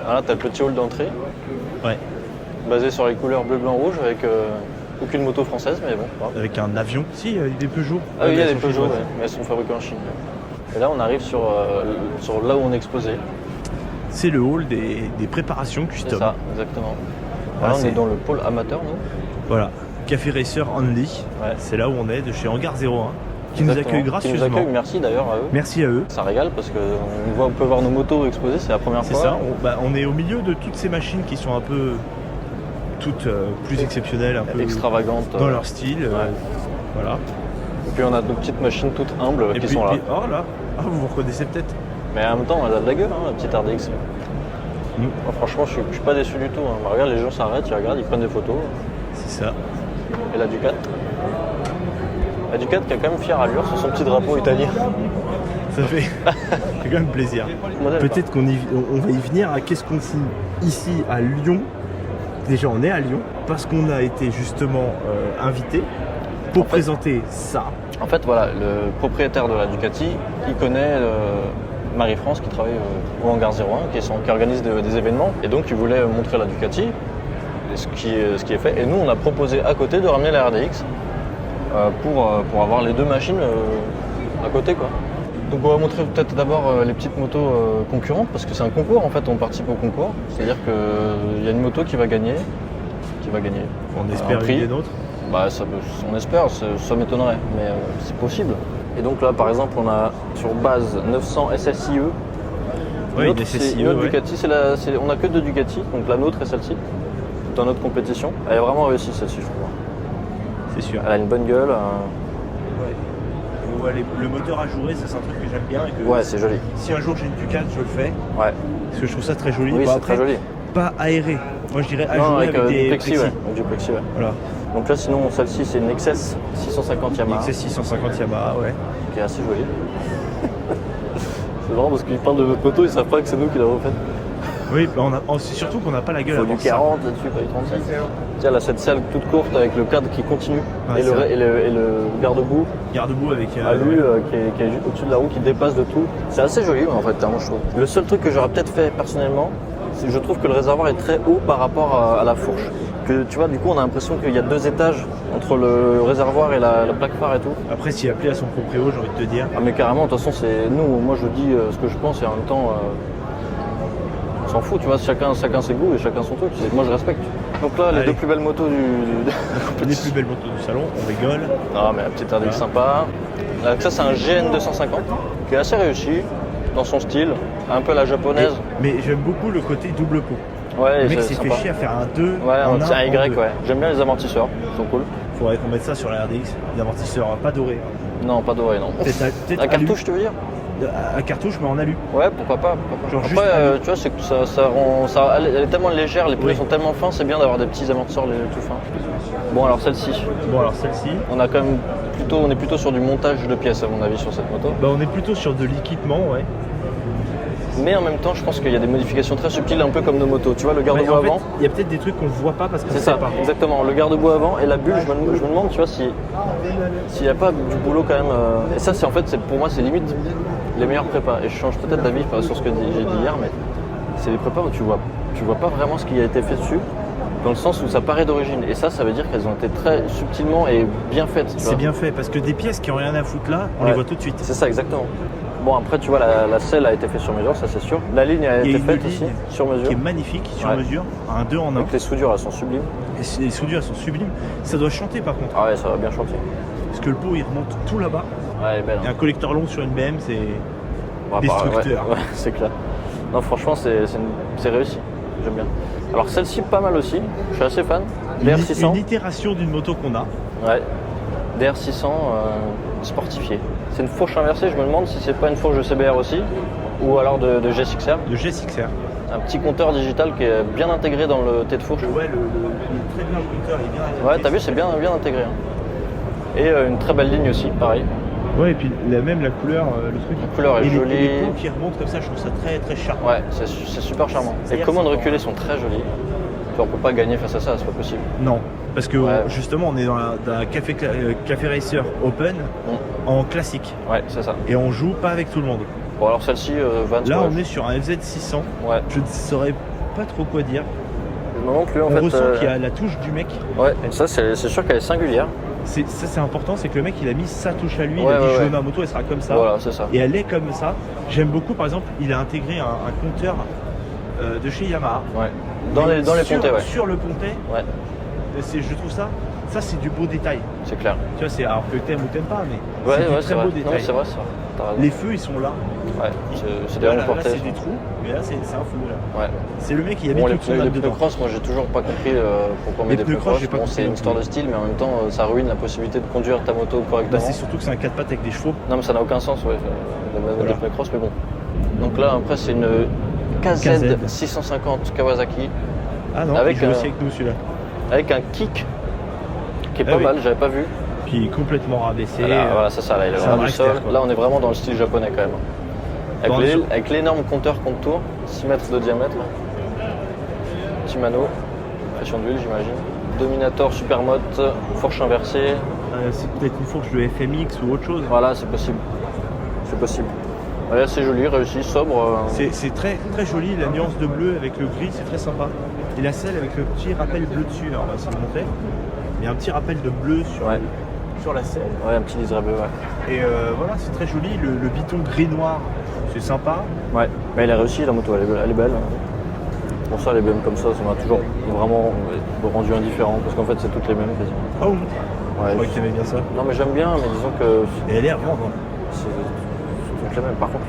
Voilà, t'as le petit hall d'entrée. Ouais. Basé sur les couleurs bleu, blanc, rouge, avec aucune moto française, mais bon. Voilà. Avec un avion. Si, il y a des Peugeot. Ah oui, il y a des Peugeot, ouais, mais elles sont fabriquées en Chine. Et là, on arrive sur là où on est exposé. C'est le hall des préparations custom. C'est ça, exactement. Voilà, on est dans le pôle amateur, nous. Voilà, Café Racer Only. Ouais. C'est là où on est, de chez Hangar 01. Qui nous accueille gracieusement. Qui nous accueille, merci d'ailleurs à eux. Merci à eux. Ça régale parce qu'on peut voir nos motos exposées, c'est la première fois. C'est ça, on est au milieu de toutes ces machines qui sont un peu toutes plus exceptionnelles, un peu extravagantes dans leur style. Ouais. Voilà. Et puis on a nos petites machines toutes humbles qui sont là. Oh là, vous reconnaissez peut-être. Mais en même temps, elle a de la gueule, la petite RDX. Moi, franchement, je suis pas déçu du tout. Bah, regarde, les gens s'arrêtent, ils regardent, ils prennent des photos. C'est ça. Et la Ducat. La Ducat qui a quand même fière allure sur son petit drapeau italien. Ça fait quand même plaisir. Peut-être qu'on va y venir à qu'est-ce qu'on fout ici à Lyon. Déjà on est à Lyon parce qu'on a été justement invité pour présenter ça. En fait voilà, le propriétaire de la Ducati, il connaît Marie-France qui travaille au Hangar 01, qui organise des événements. Et donc il voulait montrer la Ducati, ce qui est fait. Et nous on a proposé à côté de ramener la RDX. Pour avoir les deux machines à côté quoi. Donc on va montrer peut-être d'abord les petites motos concurrentes parce que c'est un concours en fait, on participe au concours. C'est-à-dire qu'il y a une moto qui va gagner. On espère une des nôtres. Bah on espère, ça m'étonnerait, mais c'est possible. Et donc là par exemple on a sur base 900 SSIE. Oui, une SSIE. Notre Ducati, on a que deux Ducati, donc la nôtre et celle-ci, dans notre compétition. Elle est vraiment réussie celle-ci je trouve. C'est sûr. Elle a une bonne gueule. Ouais, le moteur ajouré, ça c'est un truc que j'aime bien. Et que ouais, c'est joli. Si un jour j'ai une Ducat, je le fais. Ouais. Parce que je trouve ça très joli. Oui, c'est très joli. Pas aéré. Moi je dirais ajouré avec des plexi. Ouais. Avec du plexi, ouais. Voilà. Donc là, sinon, celle-ci, c'est une XS 650 Yamaha. XS 650 Yamaha, ouais. Qui est assez jolie. C'est marrant parce qu'ils parlent de notre moto, ils savent pas que c'est nous qui l'avons faite. Oui, c'est surtout qu'on n'a pas la gueule. Il faut du 40 là-dessus, pas du 36. Tiens, là, cette selle toute courte avec le cadre qui continue et le garde-boue. Garde-boue avec à lui qui est au-dessus de la roue, qui dépasse de tout. C'est assez joli en fait, moi je trouve. Le seul truc que j'aurais peut-être fait personnellement, c'est que je trouve que le réservoir est très haut par rapport à la fourche. Que, tu vois, du coup, on a l'impression qu'il y a deux étages entre le réservoir et la plaque phare et tout. Après, s'il appelé à son proprio, j'ai envie de te dire. Ah, mais carrément, de toute façon, c'est nous. Moi, je dis ce que je pense et en même temps. On s'en fout, tu vois, chacun ses goûts et chacun son truc. Moi, je respecte. Donc là, les deux plus belles motos les plus belles motos du salon, on rigole. Ah, mais la petite RDX sympa. Là, ça, c'est un GN 250 qui est assez réussi dans son style, un peu à la japonaise. Mais j'aime beaucoup le côté double pot. Ouais, le mec s'est fait chier à faire un 2. Ouais, un Y, ouais. J'aime bien les amortisseurs, ils sont cool. Faudrait qu'on mette ça sur la RDX, des amortisseurs pas dorés. Non, pas dorés, non. Peut-être la cartouche, tu veux dire? à cartouche mais en alu. Ouais, pourquoi pas. Genre Après, juste tu vois, c'est que elle est tellement légère, les pneus sont tellement fins, c'est bien d'avoir des petits amortisseurs tout fins. Bon, alors celle-ci. On est plutôt sur du montage de pièces à mon avis sur cette moto. Bah, on est plutôt sur de l'équipement, ouais. Mais en même temps, je pense qu'il y a des modifications très subtiles, un peu comme nos motos. Tu vois, le garde-boue avant. Il y a peut-être des trucs qu'on ne voit pas parce que c'est ça, exactement. Le garde-boue avant et la bulle, je me demande, tu vois, s'il n'y a pas du boulot quand même. Et ça, pour moi, c'est limite les meilleures prépas. Et je change peut-être d'avis sur ce que j'ai dit hier, mais c'est les prépas où tu vois pas vraiment ce qui a été fait dessus, dans le sens où ça paraît d'origine. Et ça veut dire qu'elles ont été très subtilement et bien faites. C'est bien fait parce que des pièces qui n'ont rien à foutre là, on les voit tout de suite. C'est ça, exactement. Bon, après, tu vois, la selle a été faite sur mesure, ça c'est sûr. La ligne a été faite aussi sur mesure. Qui est magnifique, sur mesure, un 2 en 1. Donc les soudures, elles sont sublimes. Et les soudures, elles sont sublimes. Ça doit chanter par contre. Ah ouais, ça va bien chanter. Parce que le pot, il remonte tout là-bas. Ouais, elle est belle. Et un collecteur long sur une BM, c'est destructeur. Ouais, c'est clair. Non, franchement, c'est réussi. J'aime bien. Alors celle-ci, pas mal aussi. Je suis assez fan. DR600. Une itération d'une moto qu'on a. Ouais. DR600 sportifié. C'est une fourche inversée, je me demande si c'est pas une fourche de CBR aussi, ou alors de GSXR. De GSXR. Un petit compteur digital qui est bien intégré dans le T de fourche. Ouais, il est très bien le compteur, il est bien intégré. Ouais, t'as vu, c'est bien intégré. Hein. Et une très belle ligne aussi, pareil. Ouais, et puis même la couleur, le truc. La couleur est jolie. Les pots qui remontent comme ça, je trouve ça très très charmant. Ouais, c'est super charmant. Les commandes reculées sont très jolies. On peut pas gagner face à ça, c'est pas possible. Non, parce que justement on est dans un café racer open en classique. Ouais, c'est ça. Et on joue pas avec tout le monde. Bon alors celle-ci, là on est sur un FZ600. Ouais. Je ne saurais pas trop quoi dire. Non plus, on ressent qu'il y a la touche du mec. Ouais, et ça c'est sûr qu'elle est singulière. Ça c'est important, c'est que le mec il a mis sa touche à lui, il a dit je veux ma moto, elle sera comme ça. Voilà, c'est ça. Et elle est comme ça. J'aime beaucoup, par exemple, il a intégré un compteur de chez Yamaha. Ouais. Dans les pontets, ouais. Sur le pontet, ouais. Je trouve ça c'est du beau détail. C'est clair. Tu vois, alors que t'aimes ou t'aimes pas, mais c'est du très beau détail. Non, c'est vrai. Les feux, ils sont là. Ouais, c'est des là, c'est des trous, mais là, c'est un feu. Là. Ouais. C'est le mec qui a mis toute son âme dedans. Les pneus cross, moi, j'ai toujours pas compris pourquoi on met des pneus cross. Bon, c'est une histoire de style, mais en même temps, ça ruine la possibilité de conduire ta moto correctement. C'est surtout que c'est un 4 pattes avec des chevaux. Non, mais ça n'a aucun sens, ouais, de mettre des pneus cross, mais bon. Donc là, après, c'est une KZ 650 Kawasaki. Ah non, avec aussi avec nous celui-là. Avec un kick qui est pas mal, j'avais pas vu. Puis complètement rabaissé. Voilà, c'est ça, là, il est vraiment du sol. Là, on est vraiment dans le style japonais quand même. Avec l'énorme compteur compte tour, 6 mètres de diamètre. Petit mano, pression d'huile, j'imagine. Dominator Supermote, fourche inversée. C'est peut-être une fourche de FMX ou autre chose. Voilà, c'est possible. C'est possible. Ouais, c'est joli, réussi, sobre. C'est très, très joli, la nuance de bleu avec le gris, c'est très sympa. Et la selle avec le petit rappel bleu dessus, alors on va essayer de montrer. Il y a un petit rappel de bleu sur la selle. Ouais, un petit liseré bleu, ouais. Et voilà, c'est très joli, le biton gris-noir, c'est sympa. Ouais, mais elle a réussi, la moto, elle est belle. Pour ça, les BM comme ça m'a toujours vraiment rendu indifférent, parce qu'en fait, c'est toutes les mêmes quasiment. Ah oui. Ouais, je crois que t'aimais bien ça. Non, mais j'aime bien, mais disons que... Et elle est à vendre. C'est toutes les mêmes. Par contre,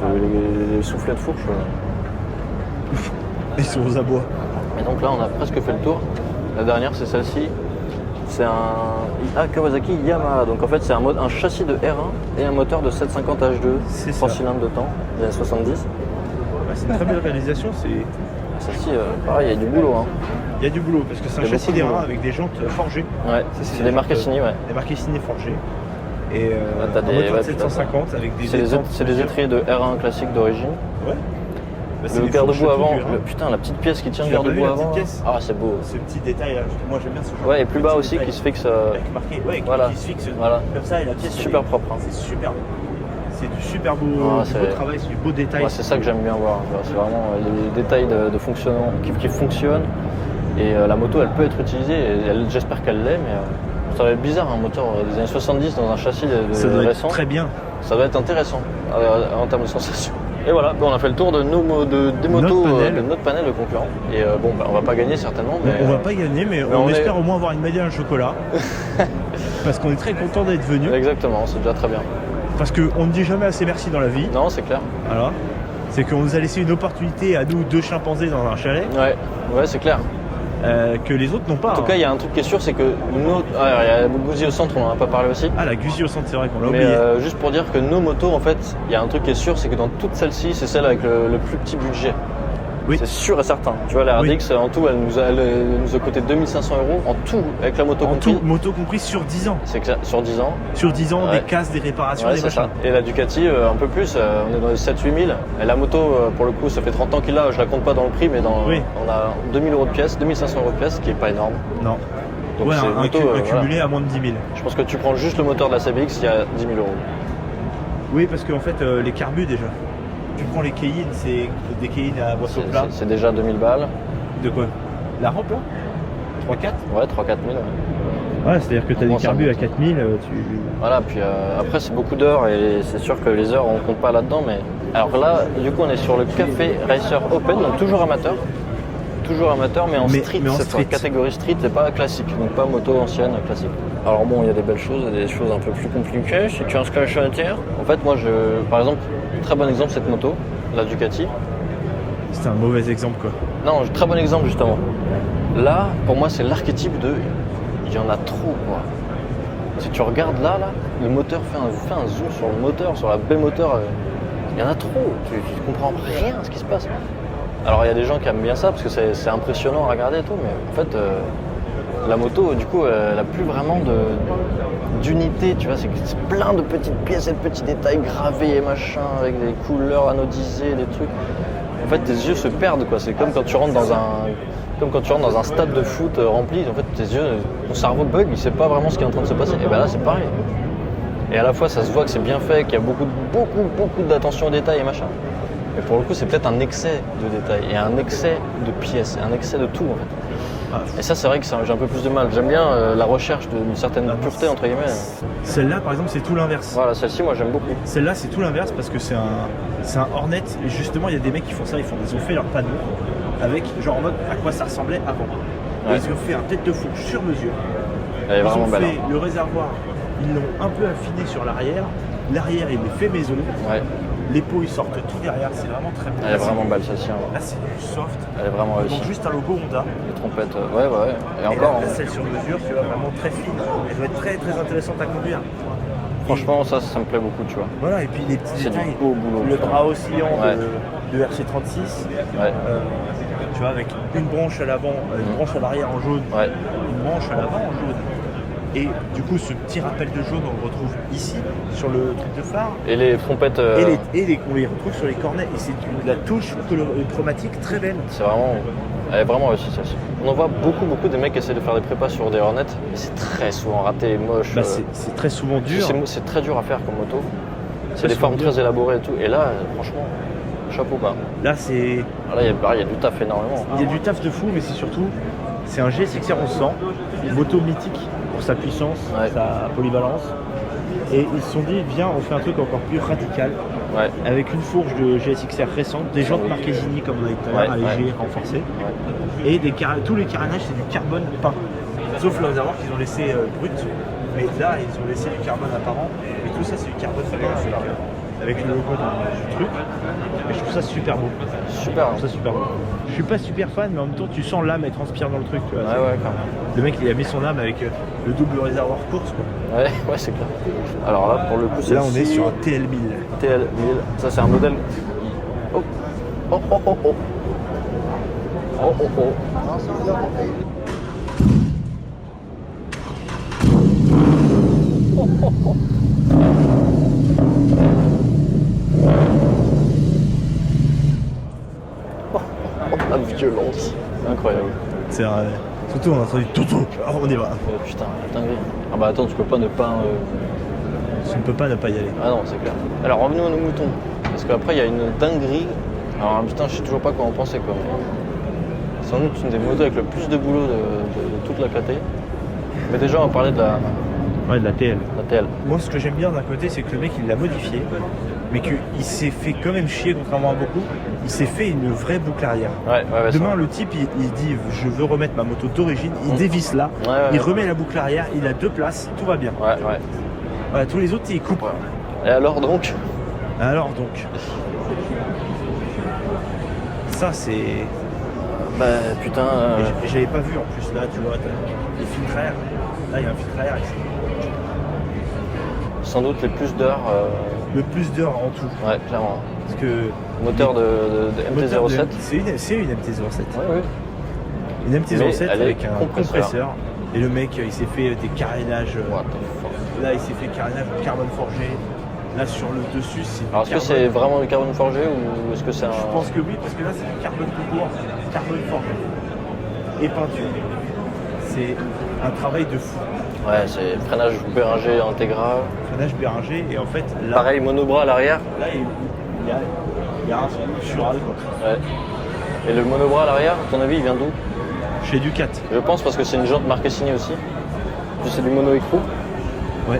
les soufflets de fourche... Ils sont aux abois. Et donc là, on a presque fait le tour. La dernière, c'est celle-ci. C'est un Kawasaki Yamaha. Donc en fait, c'est un châssis de R1 et un moteur de 750 H2, 3 cylindres de temps, des années 70. C'est une très belle réalisation. Celle-ci, pareil, il y a du boulot. Hein. Il y a du boulot parce que c'est un châssis d'R1 avec des jantes forgées. Ouais, c'est des Marchesini, ouais. Des Marchesini forgées. Et t'as des moteur de 750 avec des c'est des étriers de R1 classique d'origine. Ouais. Bah, le garde-boue avant, putain, la petite pièce qui tient le garde-boue avant. Ah, c'est beau. Ce petit détail là, moi j'aime bien ce genre. Ouais, et plus bas aussi qui se fixe. Avec marqué, qui se fixe comme ça et la pièce. C'est super propre. Hein. C'est super. C'est du super beau, beau travail, c'est du beau détail. Ouais, c'est ça que j'aime bien voir. C'est vraiment les détails de fonctionnement qui fonctionnent. Et la moto, elle peut être utilisée. J'espère qu'elle l'est, mais ça va être bizarre un moteur des années 70 dans un châssis ça doit récent. Être très bien. Ça va être intéressant en termes de sensations. Et voilà, on a fait le tour de des motos de notre panel de concurrents. Et bon, on va pas gagner certainement. Mais, on va pas gagner, mais on espère au moins avoir une médaille en chocolat. Parce qu'on est très content d'être venu. Exactement, c'est déjà très bien. Parce qu'on ne dit jamais assez merci dans la vie. Non, c'est clair. Voilà. C'est qu'on nous a laissé une opportunité à nous, 2 chimpanzés dans un chalet. Ouais, c'est clair. que les autres n'ont pas. En tout cas, il y a un truc qui est sûr, c'est que nos... il y a Gouzy au centre, on en a pas parlé aussi. Ah, la Gouzy au centre, c'est vrai qu'on l'a Mais oublié. juste pour dire que nos motos, en fait, il y a un truc qui est sûr, c'est que dans toutes celles-ci, c'est celle avec le plus petit budget. Oui. C'est sûr et certain. Tu vois, la RDX, en tout, elle nous a coûté 2500 € en tout, avec la moto comprise. Tout, moto comprise sur 10 ans. C'est que ça, sur 10 ans. Sur 10 ans, Ouais. des casses, des réparations, Ouais, des c'est machins. ça. Et la Ducati, un peu plus, on est dans les 7-8 000. Et la moto, pour le coup, ça fait 30 ans qu'il a, je la compte pas dans le prix, mais on a 2000 € de pièce, 2500 € de pièce, ce qui est pas énorme. Non. Donc Ouais, c'est une moto, un cumulé voilà. à moins de 10 000. Je pense que tu prends juste le moteur de la CBX, il y a 10 000 €. Oui, parce qu'en fait, les carbus déjà. Tu prends les Cayenne, c'est des Cayenne à boisseau plat. C'est déjà 2000 balles. De quoi? La rampe là 3-4? Ouais, 3-4 000. Ouais, c'est-à-dire que tu as Bon, des ça carbus à monte. 4000, Voilà, puis après c'est beaucoup d'heures et c'est sûr que les heures on compte pas là-dedans. Mais alors là, du coup, on est sur le Café Racer Open, donc toujours amateur. Toujours amateur, mais en street, mais en cette fois, street. catégorie street, c'est pas classique, donc pas moto ancienne, classique. Alors bon, il y a des belles choses, il y a des choses un peu plus compliquées. Si tu inscris à l'intérieur, en fait, moi, par exemple, très bon exemple, cette moto, la Ducati. c'est un mauvais exemple quoi. Non, très bon exemple justement. Là, pour moi, c'est l'archétype de, il y en a trop quoi. Si tu regardes là, le moteur fait un zoom sur le moteur, sur la belle moteur, il y en a trop. Tu comprends rien à ce qui se passe. Alors il y a des gens qui aiment bien ça parce que c'est impressionnant à regarder et tout, mais en fait la moto du coup elle n'a plus vraiment d'unité, tu vois, c'est plein de petites pièces et de petits détails gravés et machin avec des couleurs anodisées, des trucs. En fait tes yeux se perdent quoi, c'est comme quand tu rentres dans un stade de foot rempli, en fait tes yeux, ton cerveau bug, il sait pas vraiment ce qui est en train de se passer. Et ben là c'est pareil. Et à la fois ça se voit que c'est bien fait, qu'il y a beaucoup d'attention aux détails et machin. Mais pour le coup, c'est peut-être un excès de détails et un excès de pièces, et un excès de tout en fait. Ah. Et ça, c'est vrai que j'ai un peu plus de mal. J'aime bien la recherche d'une certaine pureté, entre guillemets. Celle-là, par exemple, c'est tout l'inverse. Voilà, celle-ci, moi, j'aime beaucoup. Celle-là, c'est tout l'inverse parce que c'est un Hornet. Et justement, il y a des mecs qui font ça, ils ont fait leur panneau avec, genre en mode, à quoi ça ressemblait avant. Ouais. Ils ont fait un tête de fourche sur mesure. Elle est Ils vraiment ont belle. fait le réservoir, ils l'ont un peu affiné sur l'arrière. L'arrière, il est fait maison. Ouais, Les pots, ils sortent tout derrière. C'est vraiment très beau. elle est vraiment belle, celle-ci. Hein. Là, c'est du soft. Elle est vraiment Donc réussie. juste un logo Honda. Les trompettes, ouais. Et Et encore, là, celle sur mesure, tu vois, vraiment très fine. Elle doit être très très intéressante à conduire. franchement, ça me plaît beaucoup, tu vois. Voilà, et puis les petits C'est du détails. beau boulot. Le bras oscillant Ouais. de RC36. Ouais, Tu vois, avec une branche à l'avant, une branche à l'arrière en jaune, ouais. une branche à l'avant en jaune. Et du coup, ce petit rappel de jaune, on le retrouve ici, sur le truc de phare. Et les trompettes, On les retrouve sur les cornets. Et c'est de la touche chromatique très belle. c'est vraiment... Elle est vraiment réussie, celle-ci. On en voit beaucoup des mecs qui essaient de faire des prépas sur des Hornets, mais c'est très souvent raté, moche. Bah, c'est très souvent dur. C'est très dur à faire comme moto. C'est Très des souvent formes dur. très élaborées et tout. Et là, franchement, chapeau bas. Là, c'est. Là, il y a du taf énormément. Il y a du taf de fou, mais c'est surtout. C'est un GSX-R 1100, une moto mythique pour sa puissance, Ouais. sa polyvalence. Et ils se sont dit, viens, on fait un truc encore plus radical, Ouais, avec une fourche de GSX-R récente, des jantes Marchesini comme on a dit tout à l'heure, Ouais, allégées, renforcées, et tous les carénages c'est du carbone peint. Sauf le réservoir qu'ils ont laissé brut, mais là ils ont laissé du carbone apparent, et tout ça c'est du carbone peint avec le logo du truc. Et je trouve ça super beau. super. Je trouve ça super beau. Je suis pas super fan, mais en même temps tu sens l'âme, elle transpire dans le truc. Tu vois, Ouais, quand même. le mec il a mis son âme avec le double réservoir course quoi. Ouais, c'est clair. Alors là, pour le coup, c'est Là on est sur un TL1000. TL1000. Ça, c'est un modèle. Oh. La violence. Incroyable. C'est surtout on a entendu Toto. Alors on y va. Putain, dinguerie. Ah bah attends, tu peux pas ne pas... Tu ne peux pas ne pas y aller. Ah non, c'est clair. Alors revenons à nos moutons. Parce qu'après, il y a une dinguerie. Alors putain, je sais toujours pas quoi en penser quoi. C'est sans doute une des motos avec le plus de boulot de toute la KT. Mais déjà, on va parler de la TL. TL. Moi, ce que j'aime bien d'un côté, c'est que le mec, il l'a modifié, mais qu'il s'est fait quand même chier, contrairement à beaucoup. Il s'est fait une vraie boucle arrière. Ouais, Demain, le type, il dit je veux remettre ma moto d'origine, il dévisse là, Ouais. il remet la boucle arrière, il a 2 places, tout va bien. Ouais. Voilà, tous les autres, il coupe. Et alors donc Alors donc, ça c'est Bah putain. Et je l'avais pas vu en plus là, tu vois, les filtres à air. Là il y a un filtre à air ici. Sans doute les plus d'heures. Le plus d'heures en tout. Ouais, clairement. Parce que. Moteur de MT-07. C'est une MT-07. Ouais, oui. Une MT-07 elle est avec un compresseur. Et le mec il s'est fait des carénages. What the fuck. Là il s'est fait carénage en carbone forgé. Là sur le dessus c'est. Alors est-ce que c'est vraiment du carbone forgé ou est-ce que c'est un. Je pense que oui, parce que là c'est du carbone tout court, carbone forgé. Et peinture. C'est un travail de fou. Ouais, c'est freinage Béringer intégral. Freinage Béringer et en fait là. Pareil, monobras à l'arrière. Là il y a un sural quoi. Ouais. Et le monobras à l'arrière, à ton avis, il vient d'où? Chez Ducat. Je pense parce que c'est une jante Marquesini aussi. Puis c'est du mono écrou. Ouais.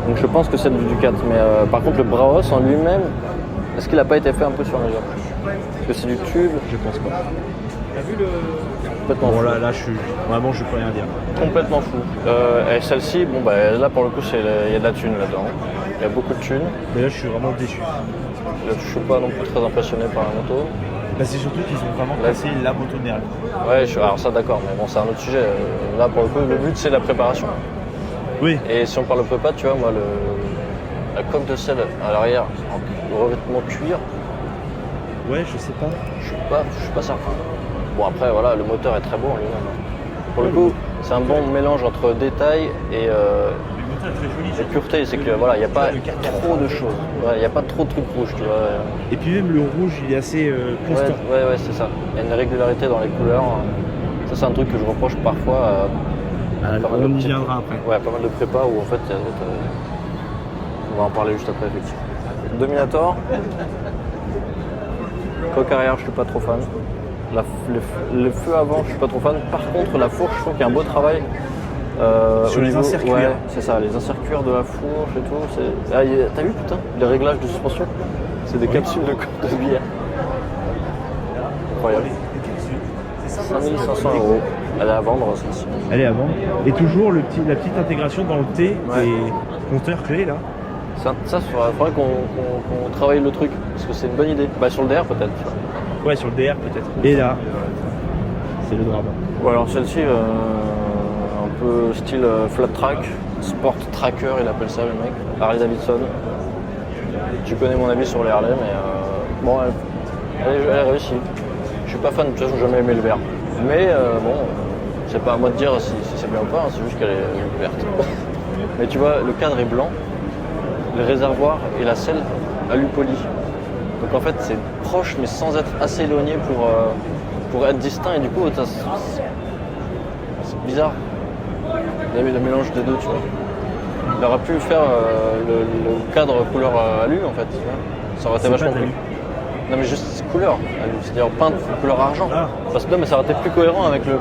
Donc je pense que c'est du Ducat. Mais par contre, le Brabus en lui-même, est-ce qu'il n'a pas été fait un peu sur mesure? Parce que c'est du tube. Je pense pas. T'as vu le. Complètement Bon fou. Là je peux rien dire. Complètement fou. Et celle-ci, bon bah là pour le coup, il y a de la thune là-dedans. Il y a beaucoup de thunes. Mais là je suis vraiment déçu. Je suis pas non plus très impressionné par la moto. Bah, c'est surtout qu'ils ont vraiment placé la moto derrière. Ouais, alors ça d'accord, mais bon c'est un autre sujet. Là pour le coup, le but c'est la préparation. Oui. Et si on parle de prépa, tu vois, moi la coque de selle à l'arrière en revêtement cuir, Ouais, je sais pas. je suis pas certain. Bon après voilà, le moteur est très beau en lui-même. Pour le coup, c'est un bon mélange entre détail et Le moteur est très joli. et pureté, c'est que voilà, il n'y a pas trop de choses. Il n'y a pas trop de trucs rouges, tu vois. Et puis même le rouge il est assez constant. Ouais, c'est ça. Il y a une régularité dans les couleurs. Ça, c'est un truc que je reproche parfois à pas mal On de y petits- viendra après. Ouais, pas mal de prépa où en fait, on va en parler juste après, effectivement. Dominator. Coque arrière, je suis pas trop fan. Le feu avant, je suis pas trop fan. Par contre, la fourche, je trouve qu'il y a un beau travail. Sur au les niveau- inserts cuir. Ouais, c'est ça, les inserts cuir de la fourche et tout. T'as vu, putain, les réglages de suspension? C'est des capsules de coque de bière. Incroyable. C'est ça. 5500 €. Elle est à vendre, celle-ci. Elle est à vendre. Et toujours la petite intégration dans le T Ouais. des compteurs clés là. Ça, il faudrait qu'on travaille le truc, parce que c'est une bonne idée. Bah, sur le DR peut-être. tu vois. Ouais, sur le DR peut-être. Et là, c'est le drame. Ou alors celle-ci, un peu style flat track, sport tracker, il appelle ça le mec. Harley Davidson. Tu connais mon avis sur les Harley, mais bon, elle est réussie. Je suis pas fan, de toute façon, j'ai jamais aimé le vert. Mais bon, c'est pas à moi de dire si c'est bien ou pas, hein, c'est juste qu'elle est verte. Mais tu vois, le cadre est blanc, le réservoir et la selle alu poli. Donc en fait, c'est proche, mais sans être assez éloigné pour être distinct. Et du coup, c'est bizarre. Il y a eu le mélange des deux, tu vois. Il aurait pu faire le cadre couleur alu, en fait. Tu vois. Ça aurait été C'est vachement pas de plus. l'alu. Non, mais juste couleur alu, c'est-à-dire peinte couleur argent. Ah. Parce que non, mais ça aurait été plus cohérent avec le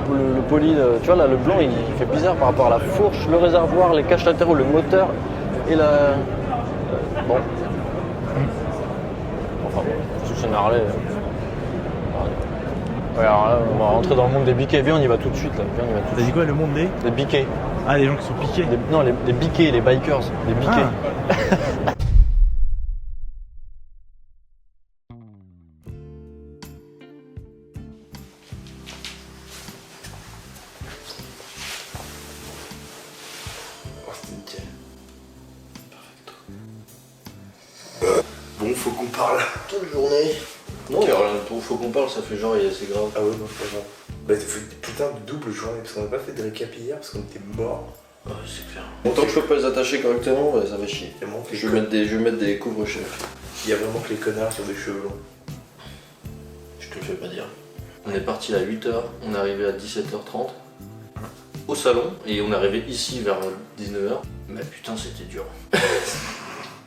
poli. Tu vois, là, le blanc, il fait bizarre par rapport à la fourche, le réservoir, les caches latéraux, le moteur et la. Bon. Enfin, c'est une Harley. Ouais, alors là, on va rentrer dans le monde des biquets. Viens, on y va tout de suite. Là. Viens, on y va tout de T'as dit suite. quoi, le monde des. Des biquets. Ah, les gens qui sont piqués. Non, les biquets, les bikers. Les biquets. Ah. Bon, faut qu'on parle. Toute journée. Non, faut qu'on parle, ça fait genre, c'est grave. Ah ouais, non, c'est pas grave. Bah, t'as fait une putain de double journée parce qu'on n'a pas fait de récap hier parce qu'on était morts. Ouais, c'est clair. Tant que je peux pas les attacher correctement, ça va chier. Il manque les Je vais mettre des couvre-chefs. Il y a vraiment que les connards sur des cheveux longs. Je te le fais pas dire. On est parti à 8h, on est arrivé à 17h30 au salon et on est arrivé ici vers 19h. Mais putain, c'était dur.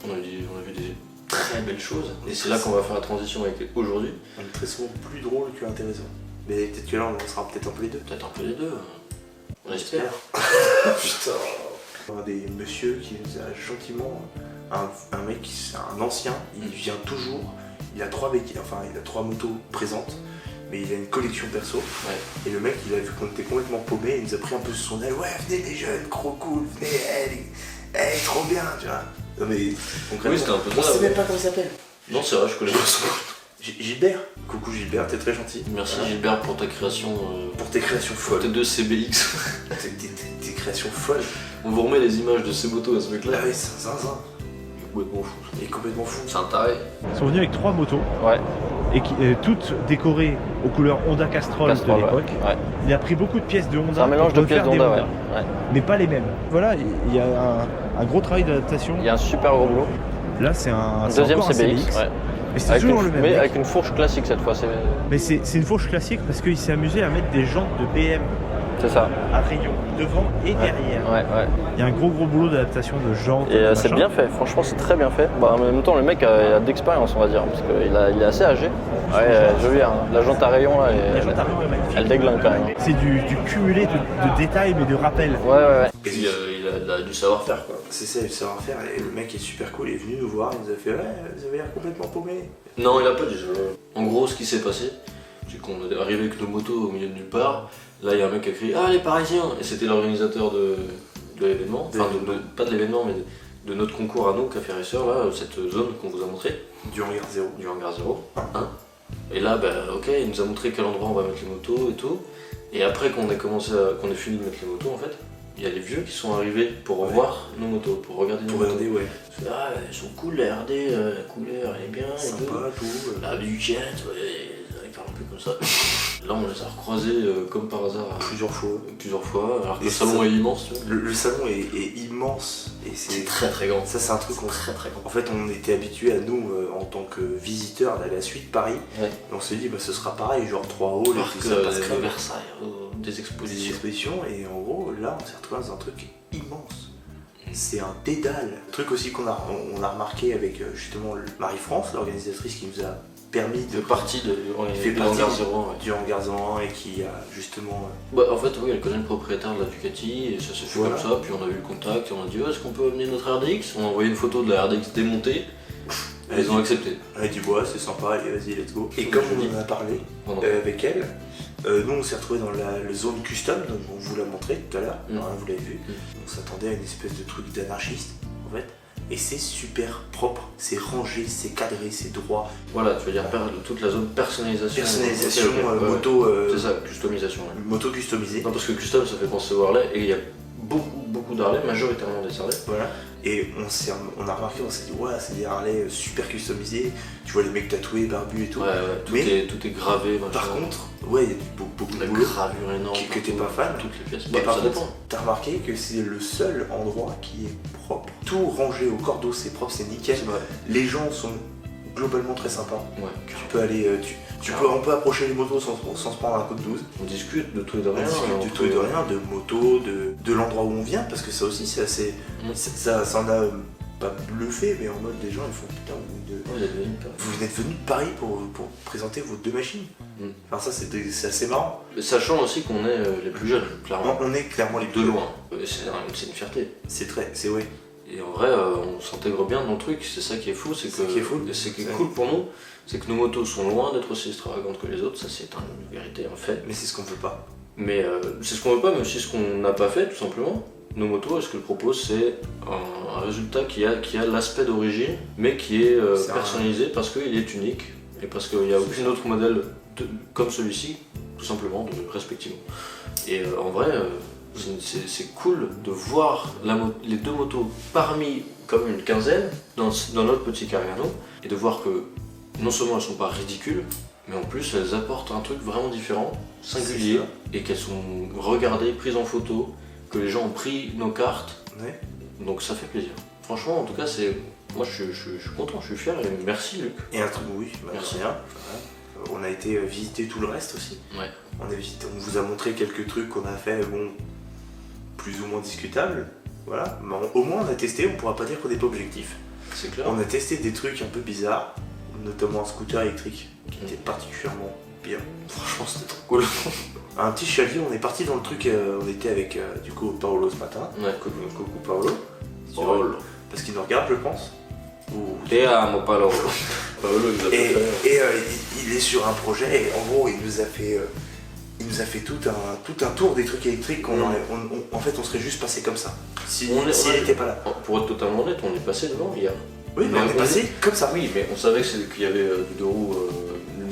on a vu des très belles choses et c'est là qu'on va faire la transition avec aujourd'hui. On est très souvent plus drôle que intéressant. Mais peut-être que là, on sera peut-être un peu les deux. Peut-être un peu les deux. On espère. Putain. On a des messieurs qui nous a gentiment. Un mec, c'est un ancien, il vient toujours. Il a 3 béquilles, enfin, il a 3 motos présentes. Mais il a une collection perso. Ouais. Et le mec, il a vu qu'on était complètement paumés, il nous a pris un peu sous son aile. Ouais, venez les jeunes, trop cool, venez, elle, trop bien, tu vois. Non mais, concrètement, Oui, c'était un peu on ça, sait ouais. même pas comment il s'appelle. Non, c'est vrai, je connais pas son. Gilbert. Coucou Gilbert, t'es très gentil. Merci Gilbert pour ta création. Pour tes créations folles. Tes 2 CBX. tes créations folles. On vous remet les images de ces motos à ce mec-là. Ah oui, c'est un zinzin. Il est complètement fou. Il est complètement fou. C'est un taré. Ils sont venus avec 3 motos. Ouais. Et toutes décorées aux couleurs Honda Castrol de l'époque. Ouais. Il a pris beaucoup de pièces de Honda. C'est un mélange de pièces d'Honda, ouais. Mais pas les mêmes. Voilà, il y a un gros travail d'adaptation. Il y a un super gros boulot. Là, c'est un deuxième encore un CBX. Ouais. Mais c'est toujours le même. Mais mec. avec une fourche classique cette fois. Mais c'est une fourche classique parce qu'il s'est amusé à mettre des jantes de BM C'est ça. à rayon devant et derrière. Ouais. Il y a un gros boulot d'adaptation de jantes. Et c'est bien fait, franchement c'est très bien fait. Bah, en même temps le mec a d'expérience on va dire, parce qu'il est assez âgé. Ouais, joli, hein. La jante à rayon là, elle déglingue quand même. C'est du cumulé de détails mais de rappels. Ouais. Et puis, il a du savoir-faire quoi. C'est ça, le savoir-faire. Et le mec est super cool, il est venu nous voir, il nous a fait ouais, vous avez l'air complètement paumé. Non, il a pas dit ça. En gros, ce qui s'est passé, c'est qu'on est arrivé avec nos motos au milieu de nulle part. Là, il y a un mec qui a crié ah les Parisiens. Et c'était l'organisateur de l'événement, enfin pas de l'événement mais de notre concours à nous, Café Racer, là, cette zone qu'on vous a montré. Du hangar 0. Du hangar 0. Et là, ok, il nous a montré quel endroit on va mettre les motos et tout. Et après qu'on ait fini de mettre les motos en fait, il y a les vieux qui sont arrivés pour voir nos motos, pour regarder nos motos. Ouais. Ah, elles sont cool, la RD, la couleur elle est bien. Sympa, tout. La Ducati, ouais, ils parlent un peu comme ça. Là, on les a recroisés comme par hasard. Plusieurs fois. Alors que le salon est immense, tu vois. Le salon est immense. Et C'est très grand. Ça, c'est un truc très grand. En fait, on était habitués à nous, en tant que visiteurs, d'aller à la suite Paris. Ouais. Et on s'est dit, ce sera pareil, genre 3 halls, et puis ça passe crème. Versailles, des Des expositions. expositions, et en gros, là, on s'est retrouvé dans un truc immense. C'est un dédale. Un truc aussi qu'on a remarqué avec justement Marie-France, l'organisatrice qui nous a permis de partie de fait partie hangar 0. du hangar 01 et qui a justement... En fait, oui, elle connaît le propriétaire de la Ducati et ça s'est fait comme ça. Puis on a eu le contact et on a dit est-ce qu'on peut amener notre RDX. On a envoyé une photo de la RDX démontée. Et ils ont accepté. Elle dit ouais, c'est sympa, allez, vas-y, let's go. Et comme on en a parlé avec elle, nous on s'est retrouvés dans la zone custom, donc on vous l'a montré tout à l'heure, vous l'avez vu. On s'attendait à une espèce de truc d'anarchiste en fait. Et c'est super propre, c'est rangé, c'est cadré, c'est droit. Voilà, tu veux dire toute la zone personnalisation. Personnalisation, moto. C'est ça, customisation. Ouais. Moto customisée. Non, parce que custom ça fait penser au Harley et il y a beaucoup d'Harley, majoritairement des Harley. Voilà. Et on a remarqué, on s'est dit, ouais, c'est des Harley super customisés. Tu vois les mecs tatoués, barbus et tout. Ouais, tout est gravé. Machin. Par contre, ouais, il y a beaucoup de boulot. Gravure énorme. Que t'es pas fan. Toutes les pièces. Mais par ça contre, dépend. t'as remarqué que c'est le seul endroit qui est propre. Tout rangé au cordeau, c'est propre, c'est nickel. Les gens sont globalement très sympas. Ouais. Tu peux aller, on peut approcher les motos sans se prendre un coup de 12. On discute de tout et de rien. De tout et de rien, de moto, de l'endroit où on vient, parce que ça aussi c'est assez. Ça en a pas bluffé, mais en mode des gens ils font putain, vous êtes venus de Paris pour présenter vos 2 machines. Enfin ça c'est assez marrant. Sachant aussi qu'on est les plus jeunes, clairement. On est clairement les plus de loin. C'est une fierté. C'est ouais. Et en vrai, on s'intègre bien dans le truc, c'est ça qui est fou, c'est que ce qui est cool pour nous, c'est que nos motos sont loin d'être aussi extravagantes que les autres, ça c'est une vérité, un fait. Mais c'est ce qu'on veut pas. Mais c'est ce qu'on veut pas, mais aussi ce qu'on n'a pas fait, tout simplement. Nos motos, ce qu'elles proposent, c'est un résultat qui a l'aspect d'origine, mais qui est personnalisé parce qu'il est unique et parce qu'il n'y a aucun autre modèle comme celui-ci, tout simplement, respectivement. Et en vrai, c'est cool de voir les 2 motos parmi comme une quinzaine dans notre petit Cariano et de voir que non seulement elles sont pas ridicules, mais en plus elles apportent un truc vraiment différent, singulier, et qu'elles sont regardées, prises en photo, que les gens ont pris nos cartes. Ouais. Donc ça fait plaisir. Franchement, en tout cas, moi je suis content, je suis fier et merci Luc. Et un truc, oui, merci. Rien. On a été visiter tout le reste aussi. Ouais. On vous a montré quelques trucs qu'on a fait, plus ou moins discutables. Voilà. Mais au moins on a testé, on pourra pas dire qu'on n'est pas objectif. C'est clair. On a testé des trucs un peu bizarres, notamment un scooter électrique qui était particulièrement bien. Franchement, c'était trop cool. Un petit chalier, on est parti dans le truc, on était avec du coup Paolo ce matin. Ouais. Coucou Paolo. Parce qu'il nous regarde, je pense. Te amo Paolo. Paolo, et il est sur un projet et en gros il nous a fait tout un tour des trucs électriques en fait on serait juste passé comme ça s'il n'était pas là. Pour être totalement honnête, on est passé devant hier. Oui, mais on est passé comme ça. Oui, mais on savait qu'il y avait du 2 roues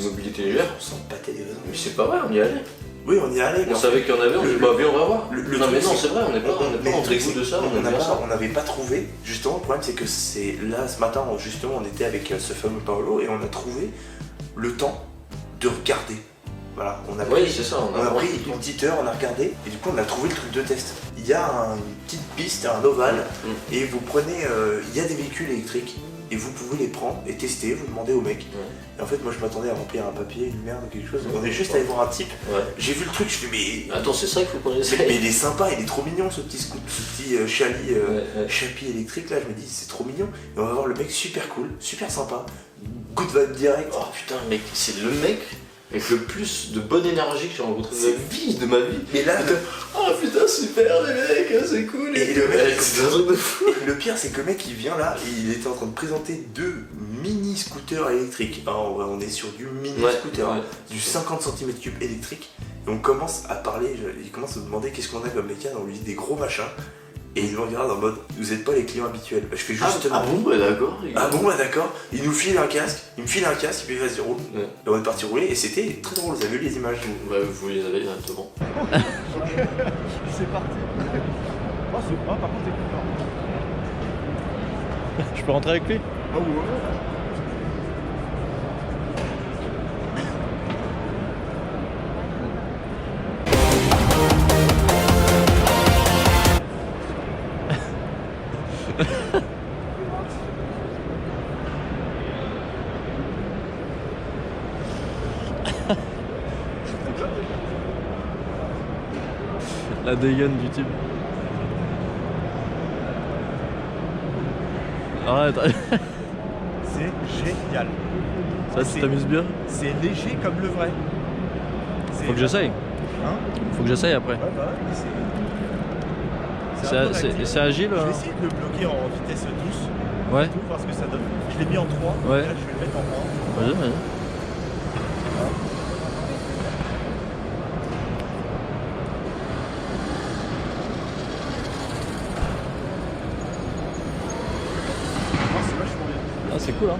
mobilité légère. On s'en battait les raisons. Mais c'est pas vrai, on y allait. Oui, on y allait. On savait qu'il y en avait, on dit bah viens, on va voir. Le Non mais truc, non, c'est vrai, on n'est pas en dégoût de ça, on n'avait pas trouvé. Justement, le problème c'est que c'est là ce matin, justement, on était avec ce fameux Paolo et on a trouvé le temps de regarder. Voilà, on a pris, oui, c'est ça, on a pris une petite heure, on a regardé et du coup on a trouvé le truc de test. Il y a une petite piste, un ovale et vous prenez, il y a des véhicules électriques et vous pouvez les prendre et tester, vous demandez au mec. Et en fait moi je m'attendais à remplir un papier, une merde ou quelque chose. On est juste allé voir un type, j'ai vu le truc, je fais mais... Attends, c'est ça qu'il faut qu'on essaie. Mais il est sympa, il est trop mignon ce petit scoot, ce petit chapi électrique là, je me dis c'est trop mignon. Et on va voir le mec super cool, super sympa, good vibe direct. Oh putain mec, c'est le mec avec le plus de bonne énergie que j'ai rencontré de ma vie. Et là, oh putain super les mecs, c'est cool. Et le mec, c'est un truc de fou. Et le pire c'est que le mec il vient là et il était en train de présenter 2 mini scooters électriques. Alors, on est sur du mini scooter, du 50 cm3 électrique. Et on commence à parler, il commence à nous demander qu'est-ce qu'on a comme mécane, on lui dit des gros machins. Et il nous regarde en mode, vous n'êtes pas les clients habituels. Bah, je fais juste ah bon, bah d'accord. Ah bon, bah d'accord. Il nous file un casque, il me file un casque, et puis vas-y, roule. Et on est parti rouler, et c'était très drôle, vous avez vu les images. Bah, vous les avez directement. C'est parti. Oh, par contre, c'est plus fort. Je peux rentrer avec lui? Ah ouais. La dégaine du type. Arrête. C'est génial. Ça, tu t'amuses bien? C'est léger comme le vrai. Faut que j'essaye. Hein? Faut que j'essaye après. Ouais, bah ouais, C'est agile. Je vais essayer de le bloquer en vitesse douce. Ouais. Tout, voir ce que ça donne. Je l'ai mis en 3. Ouais. Là, je vais le mettre en 1. Vas-y, vas-y. Ah, c'est cool, hein.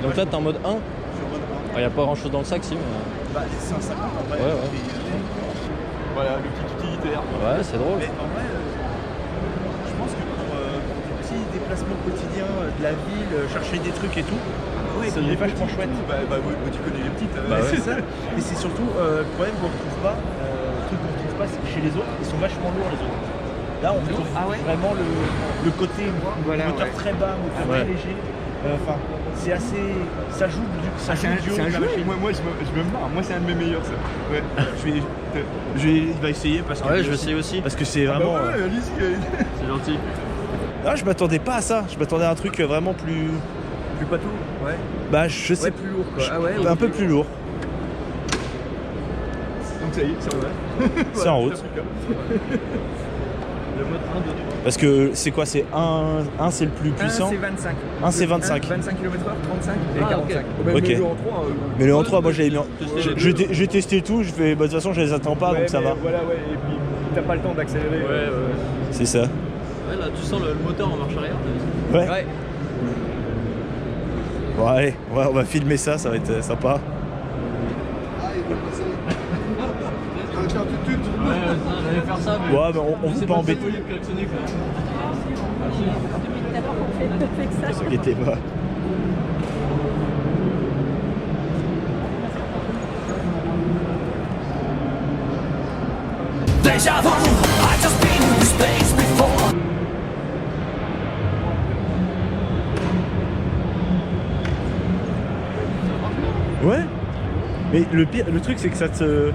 Donc là, t'es en mode 1. Je suis en mode 1. Il n'y a pas grand chose dans le sac, si. Mais... Bah, c'est un 50 en vrai. Ouais. Voilà, le petit utilitaire. Ouais, c'est drôle. Mais en vrai, je pense que pour des petits déplacements quotidiens de la ville, chercher des trucs et tout, c'est vachement chouette. Bah, tu connais les petites. C'est ça. Et c'est surtout le problème qu'on ne retrouve pas, le truc qu'on ne retrouve pas, c'est que chez les autres, ils sont vachement lourds les autres. Là, on retrouve vraiment le côté moteur très bas, moteur très léger. Enfin, c'est assez. Ça joue du. Ça joue du haut. C'est un jeu. Moi, je me marre. Moi, c'est un de mes meilleurs, ça. Ouais. Il va essayer parce que. Ouais, je vais essayer aussi. Parce que c'est vraiment. Bah ouais, allez-y. C'est gentil. Ah, je m'attendais pas à ça. Je m'attendais à un truc vraiment plus. Plus patou. Ouais. Bah, je sais. Ouais, plus lourd, quoi. Ah ouais. Un peu plus lourd. Donc ça y est, c'est en route. C'est en route. Le mode 1, 2, 3. Parce que c'est quoi? C'est 1 c'est le plus puissant. 1 c'est 25. 1 c'est 25. 25 km/h, 35 et 45. Ok. Mais le en 3. Mais le en 3, moi je l'avais mis en. J'ai testé tout, je fais. Bah, de toute façon, je les attends pas, donc ça va. Voilà, ouais. Et puis, t'as pas le temps d'accélérer. Ouais. C'est ça. Ouais, là, tu sens le moteur en marche arrière, t'as vu? Ouais. Bon, allez, on va filmer ça, ça va être sympa. Ouais, j'allais faire ça, mais... Ouais, mais on peut pas embêter. C'est pas klaxonner, quoi. Ne vous inquiétez pas. Déjà vu, I just been in this place before. Ouais. Mais le pire, le truc c'est que ça te.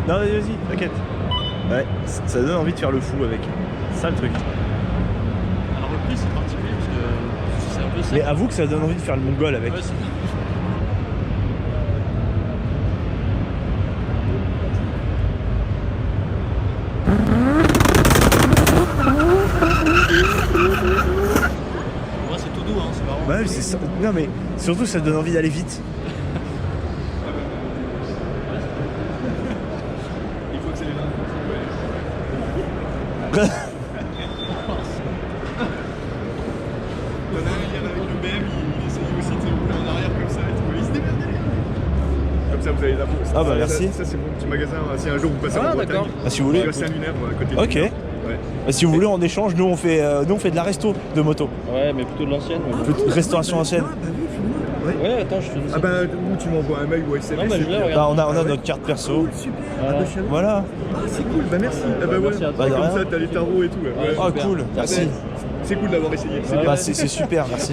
Non, vas-y, t'inquiète. Ouais, ça donne envie de faire le fou avec. C'est ça le truc. Alors le prix c'est particulier parce que c'est un peu ça. Mais avoue que ça donne envie de faire le mongol avec. Ouais, c'est... Ouais, c'est tout doux, hein, c'est marrant. Ouais, c'est ça. Non, mais surtout ça donne envie d'aller vite. Il faut accélérer. Il y en a un avec le BM, il essaye aussi de rouler en arrière comme ça et tout. Il se démerde. vous avez les infos. Ah bah, Ça, merci. Ça, c'est mon petit magasin. Si un jour vous passez Ah, en Bretagne, d'accord. Ah, si vous voulez. je suis à Saint-Lunaire, moi, à côté de Ok. Lyon. Ouais. Bah, si vous voulez, en échange, nous on fait de la resto de moto. Ouais, mais plutôt de l'ancienne. Restauration ancienne. Ah, bah oui, fais-moi. Ouais. Ouais, attends, je te dis ça. Ah bah, ou tu m'envoies un mail ou SMS. Non, mais je l'ai, et puis- regarde. Bah, on a Ah ouais. notre carte perso. Cool, super. Voilà. Ah, bah, je savais. Voilà. Ah, c'est cool, bah merci. Ah bah ouais. merci à toi. Bah, de Comme rien. ça, t'as les tarots et tout. Ouais. Oh super. cool, merci. C'est cool d'avoir essayé. C'est bien. Bah, c'est super, merci.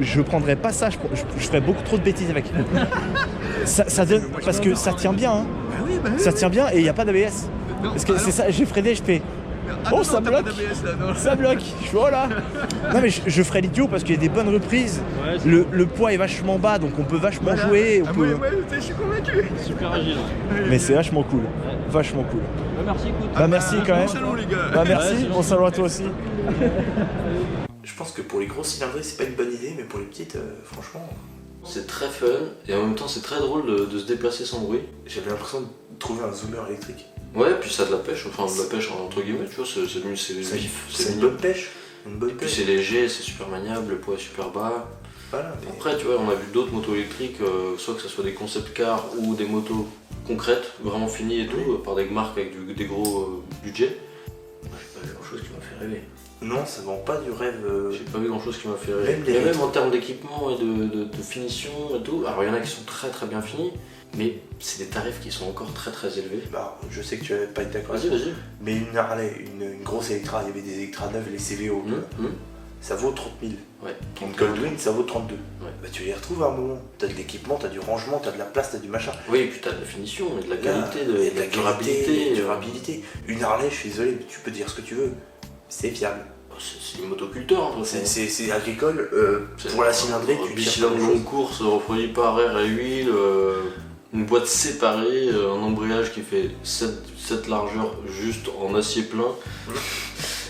Je prendrais pas ça, je ferais beaucoup trop de bêtises avec. Ça donne, parce que ça tient bien, hein. Bah oui, bah oui. Ça tient bien et il n'y a pas d'ABS. Non, Parce que ah c'est non. ça, j'ai freiné, je fais. Ah Oh, non, ça non, t'as pas bloque. d'ABS, là, non. Ça bloque, je suis oh là. Non mais je ferais l'idiot parce qu'il y a des bonnes reprises. Ouais, c'est Le poids est vachement bas donc on peut vachement jouer. On Ah, peut... ouais, je suis convaincu. super agile. Mais c'est vachement cool. Vachement cool. Bah, merci, écoute. Bah merci quand même. Bon salon, les gars. Bah merci, Ouais, c'est bon salut à toi aussi. Je pense que pour les grosses cylindrées, c'est pas une bonne idée, mais pour les petites, franchement, C'est très fun et en même temps c'est très drôle de se déplacer sans bruit. j'avais l'impression de trouver un zoomer électrique. Ouais, puis ça a de la pêche, enfin de la pêche entre guillemets, tu vois, c'est vif, C'est c'est une mignon. bonne pêche. Une bonne Puis pêche. c'est léger, c'est super maniable, le poids est super bas. Voilà, mais Après, tu vois, on a vu d'autres motos électriques, soit que ce soit des concept cars ou des motos concrètes, vraiment finies et tout, par des marques avec des gros budgets. Moi, j'ai pas vu grand chose qui m'a fait rêver. non, ça vend pas du rêve. J'ai pas vu grand chose qui m'a fait rêver. Même les Et même rétros. en termes d'équipement et de finition et tout, alors il y en a qui sont très très bien finis, mais c'est des tarifs qui sont encore très très élevés. Bah, je sais que tu vas pas être d'accord. Vas-y, vas-y. Mais une Harley, une grosse Electra, il y avait des Electra neuves, les CVO, ça vaut 30 000. Ouais. Une Goldwing, ça vaut 32. Ouais. Bah, tu les retrouves à un moment. T'as de l'équipement, t'as du rangement, t'as de la place, t'as du machin. Oui, et puis t'as de la finition, et de la qualité, Là, et de la durabilité. durabilité. Une Harley, je suis désolé, mais tu peux dire ce que tu veux. C'est fiable. C'est une motoculteur, hein, de toute façon. C'est agricole. Pour la cylindrée, tu tires bicylindre pas longue grand-chose. course, refroidi par air et huile, une boîte séparée, un embrayage qui fait 7 largeurs juste en acier plein.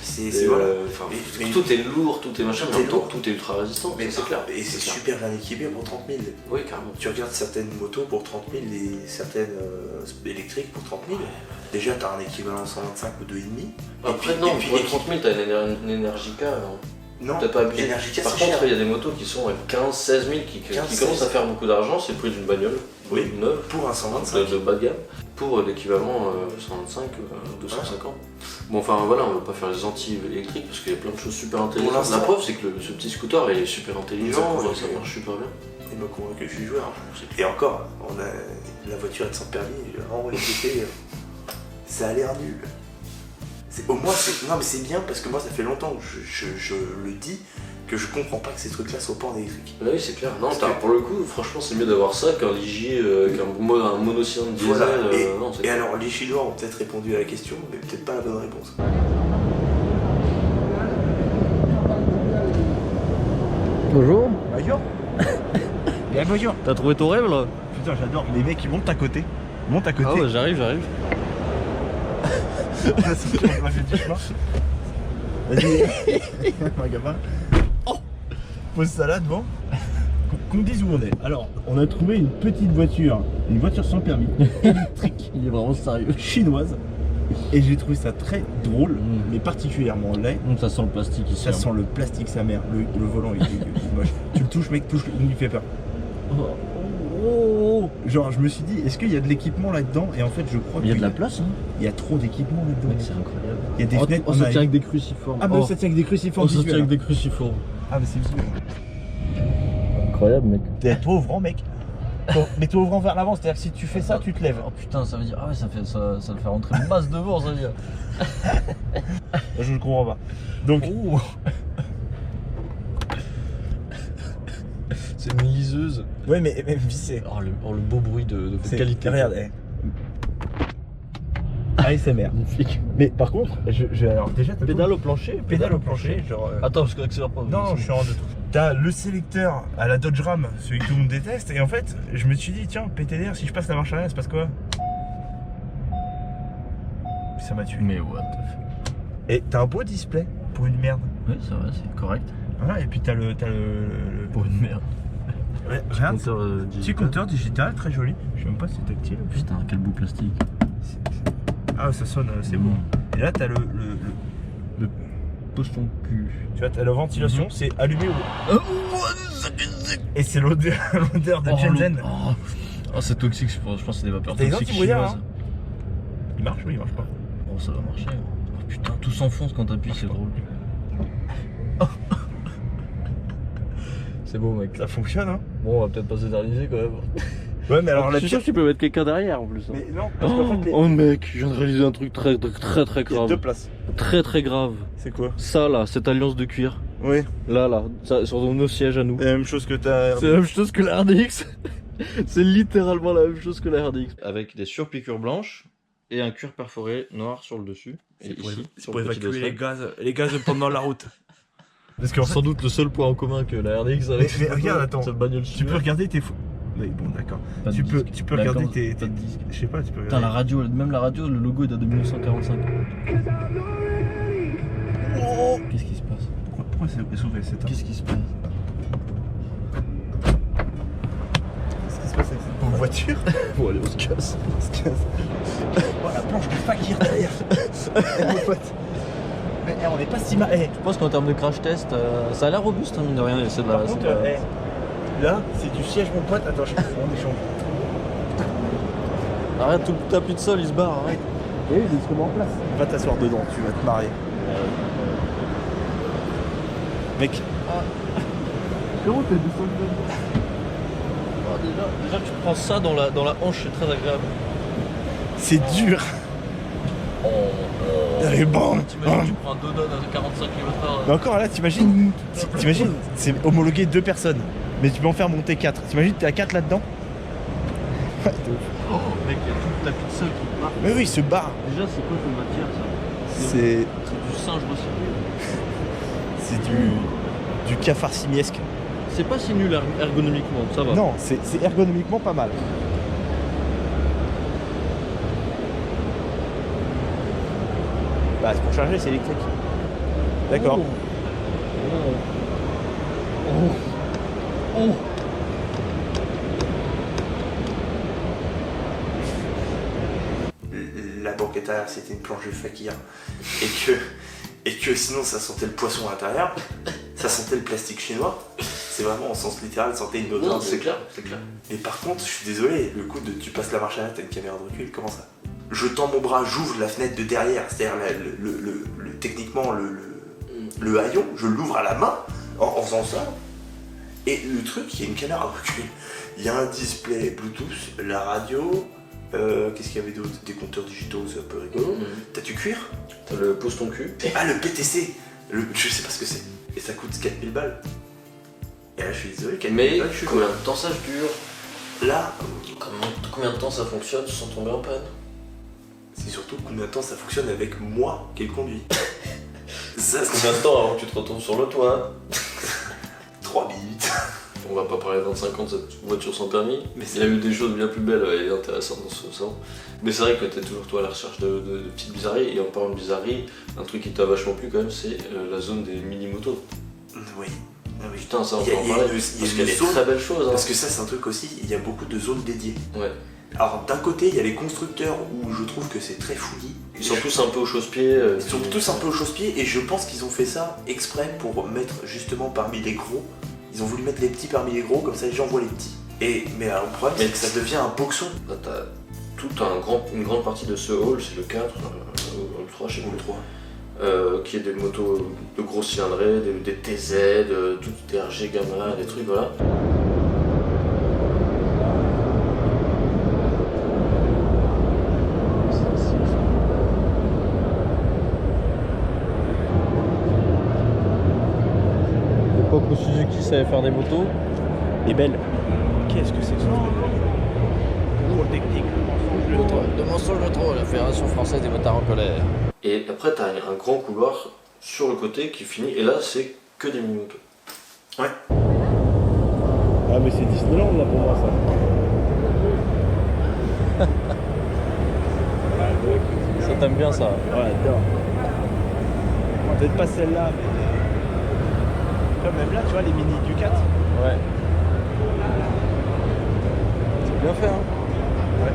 C'est Et, voilà. enfin, Mais- tout est lourd, tout est machin, tout mais en est même temps, lourd. tout est ultra résistant, Mais ça, c'est clair. Et c'est clair. super bien équipé pour 30 000. Oui, carrément. Tu regardes certaines motos pour 30 000 et certaines électriques pour 30 000. Déjà, t'as un équivalent 125 ou 2,5. Après, Et non, puis, pour 30 000, t'as une Energica. non, Peut-être pas abusé. Energica, Par c'est contre, cher. il y a des motos qui sont à 15-16 000 qui 15, commencent à 16. faire beaucoup d'argent, c'est le prix d'une bagnole Oui. neuve. Pour un 125. De bas de gamme pour l'équivalent 125 250. Bon enfin voilà, on va pas faire les anti-électriques parce qu'il y a plein de choses super intelligentes. l'instant- La preuve c'est que ce petit scooter est super intelligent, Exactement. ça marche super bien. Il m'a convaincu que je suis joueur. Et encore, on a la voiture est sans permis, j'ai vraiment écouté. Ça a l'air nul. Au moins, non mais c'est bien parce que moi ça fait longtemps que je le dis que je comprends pas que ces trucs-là soient pas en électrique. Bah oui c'est clair. Non, Parce que- pour le coup, franchement c'est mieux d'avoir ça qu'un Ligier, qu'un monocylindre diesel. Voilà. Non, c'est Et alors, les Chinois ont peut-être répondu à la question, mais peut-être pas la bonne réponse. Bonjour. Bonjour. Bien bonjour. T'as trouvé ton rêve là? Putain, j'adore. Les mecs ils montent à côté. Montent à côté. Ah ouais, j'arrive. Là, c'est sûr, moi, j'ai du chemin. Vas-y. Un gamin. Oh, pose ça là devant. Qu'on dise où on est. Alors, on a trouvé une petite voiture, une voiture sans permis, électrique, Il est vraiment sérieux. chinoise. Et j'ai trouvé ça très drôle, mais particulièrement laid. Ça sent le plastique ici. Ça sent le plastique, sa mère. Le volant, il est moche. Tu le touches, mec, touche-le, il me fait peur. Oh. Genre, je me suis dit, est-ce qu'il y a de l'équipement là-dedans? Et en fait, je crois Il y a de qu'il la place, hein. il y a trop d'équipement là-dedans. Mec, c'est incroyable. Il y a des fenêtres. Oh, on ça a- tient avec des cruciformes. Ah, bah ça tient avec des cruciformes. Oh, ça tient visuels, avec hein. des cruciformes. Ah, mais c'est visuel. Incroyable, mec. T'es ouvrant, mec. Mais t'es ouvrant vers l'avant, c'est-à-dire que si tu fais ça, tu te lèves. Oh putain, ça veut dire. Ah ouais, ça le fait rentrer une masse devant, ça veut dire. Je ne comprends pas. Donc, C'est une liseuse. ouais, mais c'est. Oh, le beau bruit de qualité. Regarde, ASMR. Magnifique. Mais par contre, alors déjà, t'as Pédale au plancher. pédale au plancher, genre. Attends, parce que l'accélère pas. Non, je suis en deux trucs. T'as le sélecteur à la Dodge Ram, celui que tout le monde déteste, et en fait, je me suis dit, tiens, PTDR, si je passe la marche arrière, il se passe quoi? Ça m'a tué. Mais what the fuck. Et t'as un beau display pour une merde. Oui, c'est vrai, c'est correct. Voilà, et puis t'as le Pour une merde. Ouais, regarde. Compteur Petit digital. compteur digital, très joli. Je sais même pas si c'est tactile. Putain, quel beau plastique. Ah, ça sonne, c'est beau. Et là, t'as le Pose ton cul. tu vois, t'as la ventilation, c'est allumé ou. Et c'est l'odeur de Jensen. Oh, c'est toxique, je pense que c'est des vapeurs T'as les toxiques anti-brouillard, chinoises. Il marche ou il marche pas? Bon, ça va marcher. Oh putain, tout s'enfonce quand t'appuies, c'est drôle. C'est beau, mec. Ça fonctionne, hein? Bon, on va peut-être pas s'éterniser quand même. Ouais, mais alors Je suis sûr que tu peux mettre quelqu'un derrière en plus. Hein. Mais non, parce qu'en fait, Oh mec, je viens de réaliser un truc très il y a grave. 2 places. Très grave. C'est quoi? Ça là, cette alliance de cuir. Oui, Là, ça, sur nos sièges à nous. la même chose que t'as. C'est la même chose que la RDX. C'est littéralement la même chose que la RDX. Avec des surpiqûres blanches et un cuir perforé noir sur le dessus. Et ici, sur pour le petit évacuer dossard. les gaz pendant la route. Parce qu'en fait, Sans doute le seul point en commun que la RDX avec mais regarde, attends, cette bagnole tu peux regarder tes Oui, bon, d'accord. Pas de Tu peux disque. regarder D'accord, tes pas de disque. Je sais pas, tu peux Putain, la regarder. radio, même la radio, le logo est de 1945. Qu'est-ce qui se passe? Pourquoi c'est sauvé cette Qu'est-ce qui se passe? Qu'est-ce qui se passe avec cette pauvre voiture? Bon, allez, on se casse. On se casse. Oh, la planche de fakir derrière. Mon pote. Mais on n'est pas si mal. Je pense qu'en termes de crash test, ça a l'air robuste, hein, mine de rien. C'est de la. Par contre, là, c'est du siège, mon pote. Attends, on échange. Arrête, tout le tapis de sol, il se barre, arrête. Et oui, il se en place. Va t'asseoir dedans, tu vas te marrer. Mec. Comment t'es descendu Déjà, tu prends ça dans la hanche, c'est très agréable. C'est dur. Et bon. T'imagines, tu prends un donut à 45 km/h. Mais encore là, t'imagines, c'est homologué 2 personnes. Mais tu peux en faire monter 4. T'imagines, t'es à 4 là-dedans? Ouais, de ouf. Oh, mec, il y a tout le tapis de sol qui part. Mais oui, il se barre. Déjà, c'est quoi comme matière ça? C'est du singe recyclé. c'est du cafard simiesque. C'est pas si nul ergonomiquement, ça va. Non, c'est ergonomiquement pas mal. Bah, c'est pour charger, c'est électrique. D'accord. Oh. La banquette arrière c'était une planche de fakir et que sinon ça sentait le poisson à l'intérieur, ça sentait le plastique chinois. C'est vraiment en sens littéral, ça sentait une odeur. Non, c'est clair, c'est clair. Mais par contre, je suis désolé, le coup de tu passes la marche arrière, t'as une caméra de recul, comment ça? Je tends mon bras, j'ouvre la fenêtre de derrière, c'est-à-dire techniquement le haillon, je l'ouvre à la main en faisant ça. Et le truc, il y a une caméra de recul, il y a un display Bluetooth, la radio, qu'est-ce qu'il y avait d'autre? Des compteurs digitaux, c'est un peu rigolo. T'as du cuir? T'as le pose ton cul. Ah, le PTC, je sais pas ce que c'est. Et ça coûte 4000 balles. Et là, je suis désolé, 4000 Mais balles, je suis combien de temps ça dure? là. Combien de temps ça fonctionne sans tomber en panne? C'est surtout combien de temps ça fonctionne avec moi qui le conduis. Ça, c'est Combien de temps avant que tu te retrouves sur le toit? 3 minutes. On va pas parler 25 ans de cette voiture sans permis, Mais il y a eu des choses bien plus belles et intéressantes dans ce sens. Mais c'est vrai que t'es toujours toi à la recherche de petites bizarreries, et en parlant de bizarreries, un truc qui t'a vachement plu quand même, c'est la zone des mini-motos. Oui. Ah oui. Putain, ça on Il y peut a- en il y a parler, une- parce il y a qu'il y a une des zone- très belles choses. Hein. Parce que ça, c'est un truc aussi, il y a beaucoup de zones dédiées. Ouais. Alors, d'un côté, il y a les constructeurs où je trouve que c'est très fouillis. Ils sont tous un peu au chausse-pied. Ils sont tous un peu au chausse-pied et je pense qu'ils ont fait ça exprès pour mettre justement parmi les gros. Ils ont voulu mettre les petits parmi les gros, comme ça les gens voient les petits. Mais alors, le problème, c'est que ça devient un boxon. Là, t'as une grande partie de ce hall, c'est le 4, le 3, je sais Ou plus le 3. qui est des motos de gros cylindrés, des TZ, toutes des RG Gamma, des trucs, voilà. L'époque où Suzuki savait faire des motos. Et belle. Qu'est-ce que c'est que ça? Cours technique. De mensonge de trop, la Fédération française des motards en colère. Et après, t'as un grand couloir sur le côté qui finit, et là, c'est que des mini-motos. Ah, mais c'est Disneyland là pour moi ça. Ça t'aime bien ça? Ouais, j'adore. Peut-être pas celle-là, mais. Comme même là, tu vois, les mini Ducat. Ouais. C'est bien fait, hein? Ouais.